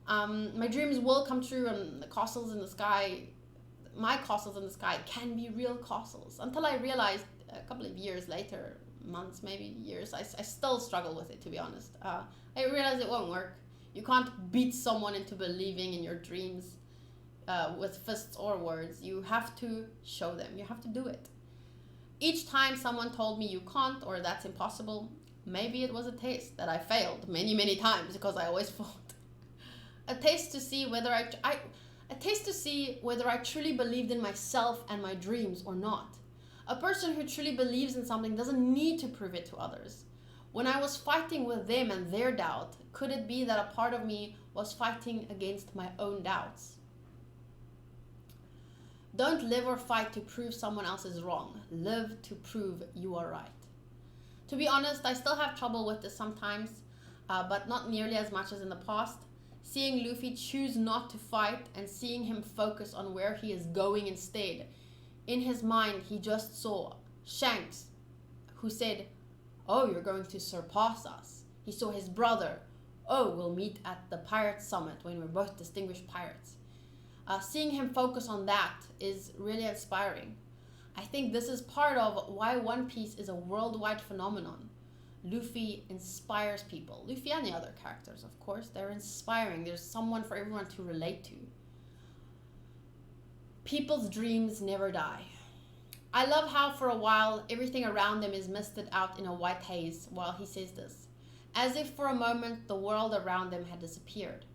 my dreams will come true, and the castles in the sky, my castles in the sky can be real castles. Until I realized a couple of years later, months, maybe years, I still struggle with it, to be honest. I realized it won't work. You can't beat someone into believing in your dreams with fists or words. You have to show them. You have to do it. Each time someone told me you can't or that's impossible, maybe it was a test that I failed many, many times because I always fought. A test to see whether I truly believed in myself and my dreams or not. A person who truly believes in something doesn't need to prove it to others. When I was fighting with them and their doubt, could it be that a part of me was fighting against my own doubts? Don't live or fight to prove someone else is wrong. Live to prove you are right. To be honest, I still have trouble with this sometimes, but not nearly as much as in the past. Seeing Luffy choose not to fight and seeing him focus on where he is going instead. In his mind, he just saw Shanks, who said, "Oh, you're going to surpass us." He saw his brother, "Oh, we'll meet at the pirate summit when we're both distinguished pirates." Seeing him focus on that is really inspiring. I think this is part of why One Piece is a worldwide phenomenon. Luffy inspires people. Luffy and the other characters, of course. They're inspiring. There's someone for everyone to relate to. People's dreams never die. I love how for a while everything around them is misted out in a white haze while he says this. As if for a moment the world around them had disappeared.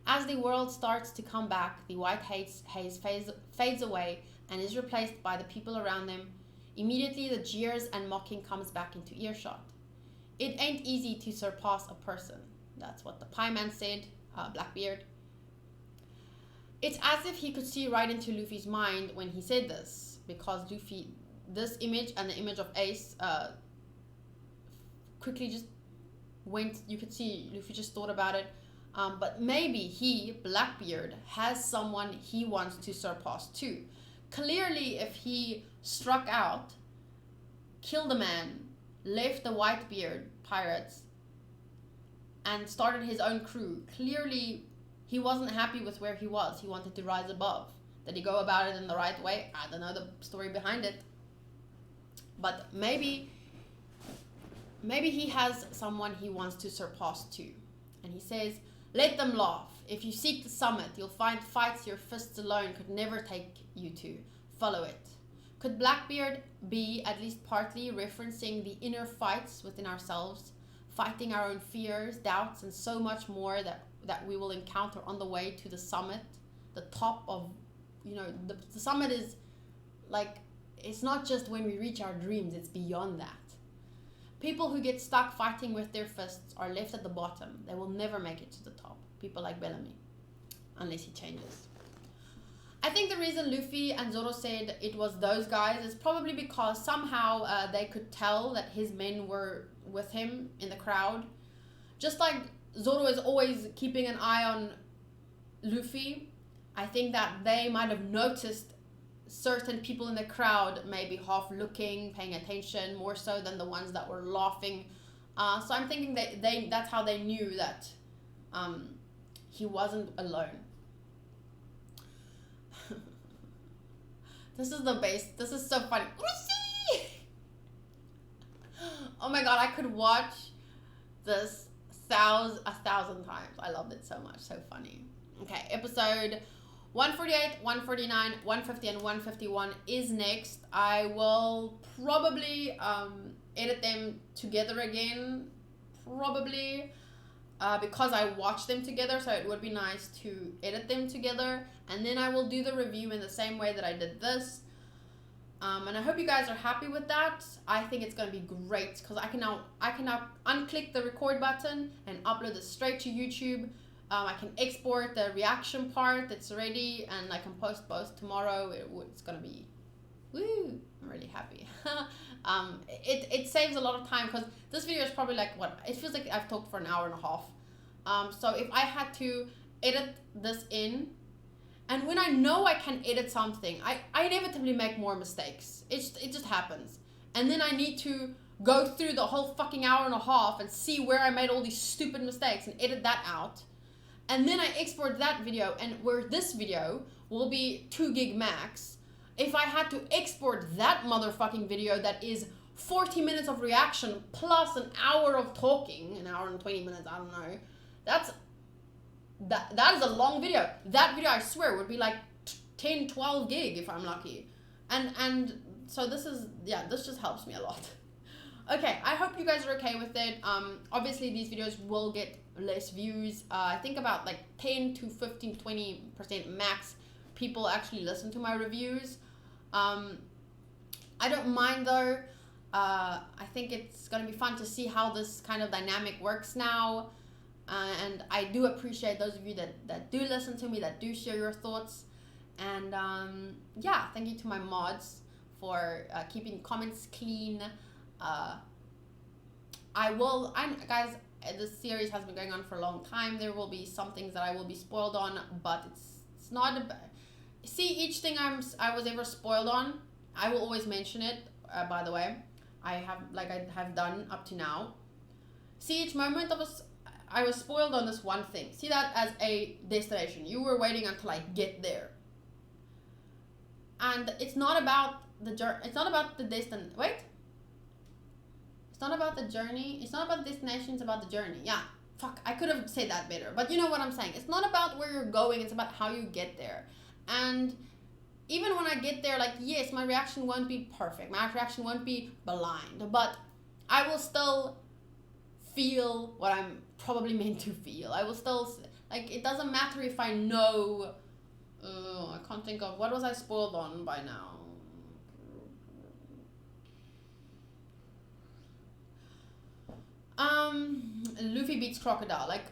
As the world starts to come back, the white haze fades away and is replaced by the people around them. Immediately the jeers and mocking comes back into earshot. It ain't easy to surpass a person. That's what the pie man said, Blackbeard. It's as if he could see right into Luffy's mind when he said this, because Luffy, this image and the image of Ace quickly just went, you could see Luffy just thought about it. But maybe he, Blackbeard, has someone he wants to surpass too. Clearly, if he struck out, killed a man, left the Whitebeard pirates, and started his own crew, clearly he wasn't happy with where he was. He wanted to rise above. Did he go about it in the right way? I don't know the story behind it. But maybe he has someone he wants to surpass too. And he says, "Let them laugh. If you seek the summit, you'll find fights your fists alone could never take you to. Follow it." Could Blackbeard be at least partly referencing the inner fights within ourselves, fighting our own fears, doubts, and so much more that we will encounter on the way to the summit, the top of, the summit is like, it's not just when we reach our dreams, it's beyond that. People who get stuck fighting with their fists are left at the bottom. They will never make it to the top. People like Bellamy. Unless he changes. I think the reason Luffy and Zoro said it was those guys is probably because somehow they could tell that his men were with him in the crowd. Just like Zoro is always keeping an eye on Luffy, I think that they might have noticed certain people in the crowd maybe half looking, paying attention, more so than the ones that were laughing. So I'm thinking that that's how they knew that he wasn't alone. This is the base. This is so funny. Oh my god, I could watch this a thousand times. I loved it so much. So funny. Okay, episode 148, 149, 150, and 151 is next. I will probably edit them together again. Probably. Because I watched them together, so it would be nice to edit them together, and then I will do the review in the same way that I did this, and I hope you guys are happy with that. I think it's gonna be great because I can now unclick the record button and upload it straight to YouTube. I can export the reaction part that's ready, and I can post both tomorrow. It's gonna be, woo! I'm really happy. It saves a lot of time because this video is probably like what it feels like I've talked for an hour and a half. So if I had to edit this in, and when I know I can edit something, I inevitably make more mistakes. It just happens, and then I need to go through the whole fucking hour and a half and see where I made all these stupid mistakes and edit that out, and then I export that video, and where this video will be 2 gig max. If I had to export that motherfucking video that is 40 minutes of reaction plus an hour of talking, an hour and 20 minutes, I don't know. That is a long video. That video, I swear, would be like 10, 12 gig if I'm lucky. And so this is, yeah, this just helps me a lot. Okay, I hope you guys are okay with it. Obviously these videos will get less views. I think about like 10 to 15, 20% max people actually listen to my reviews. I don't mind though. I think it's gonna be fun to see how this kind of dynamic works now, and I do appreciate those of you that do listen to me, that do share your thoughts, and yeah, thank you to my mods for keeping comments clean. Guys, this series has been going on for a long time. There will be some things that I will be spoiled on, but it's not see, each thing I was ever spoiled on, I will always mention it. By the way, I have done up to now. See, each moment I was spoiled on this one thing. See that as a destination. You were waiting until I get there. And it's not about the journey. It's not about the destination. Wait. It's not about the journey. It's not about the destination. It's about the journey. Yeah. Fuck. I could have said that better. But you know what I'm saying. It's not about where you're going. It's about how you get there. And even when I get there, like, yes, my reaction won't be perfect. My reaction won't be blind. But I will still feel what I'm probably meant to feel. I will still, like, it doesn't matter if I know, I can't think of, what was I spoiled on by now? Luffy beats Crocodile. Like,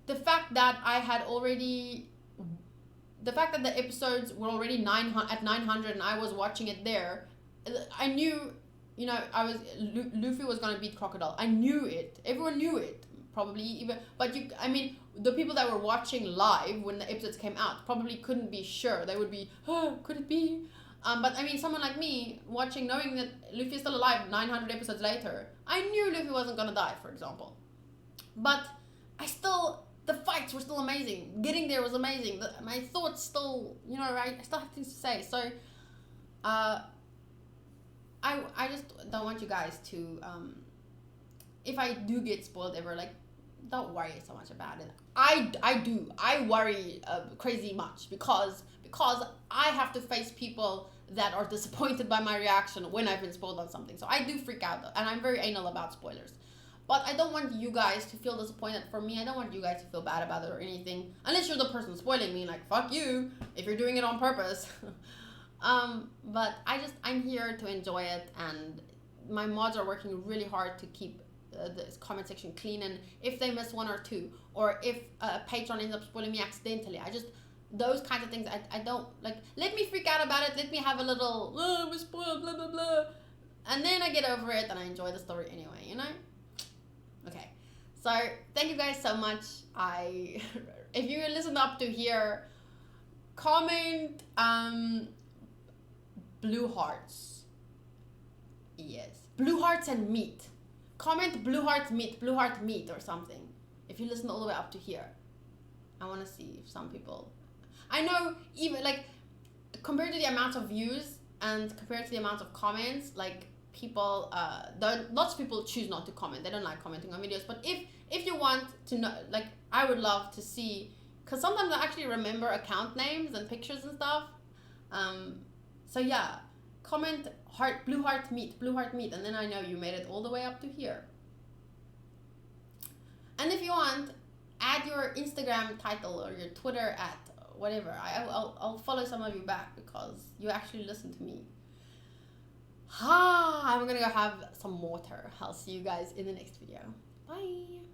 the fact that the episodes were already at 900 and I was watching it there, I knew, you know, Luffy was gonna beat Crocodile. I knew it. Everyone knew it. Probably even, but I mean, the people that were watching live when the episodes came out probably couldn't be sure. They would be, oh, could it be? But I mean, someone like me watching, knowing that Luffy is still alive 900 episodes later, I knew Luffy wasn't gonna die, for example. But the fights were still amazing. Getting there was amazing. My thoughts still, you know, I still have things to say. So, I just don't want you guys to, if I do get spoiled ever, like, don't worry so much about it. I worry crazy much because I have to face people that are disappointed by my reaction when I've been spoiled on something. So I do freak out, and I'm very anal about spoilers. But I don't want you guys to feel disappointed for me. I don't want you guys to feel bad about it or anything. Unless you're the person spoiling me, like, fuck you, if you're doing it on purpose. But I'm here to enjoy it, and my mods are working really hard to keep this comment section clean. And if they miss one or two, or if a patron ends up spoiling me accidentally, those kinds of things I don't like. Let me freak out about it. Let me have a little, oh, we're spoiled, blah blah blah, and then I get over it and I enjoy the story anyway, you know. Okay, so thank you guys so much. If you listen up to here, comment blue hearts. Yes, blue hearts and meat. Comment blue heart meat or something. If you listen all the way up to here, I want to see if some people. I know, even like compared to the amount of views and compared to the amount of comments, like people, lots of people choose not to comment. They don't like commenting on videos. But if you want to know, like, I would love to see, because sometimes I actually remember account names and pictures and stuff. So yeah, comment blue heart meat, and then I know you made it all the way up to here. And if you want, add your Instagram title or your Twitter at whatever. I'll follow some of you back because you actually listen to me. I'm gonna go have some water. I'll see you guys in the next video. Bye.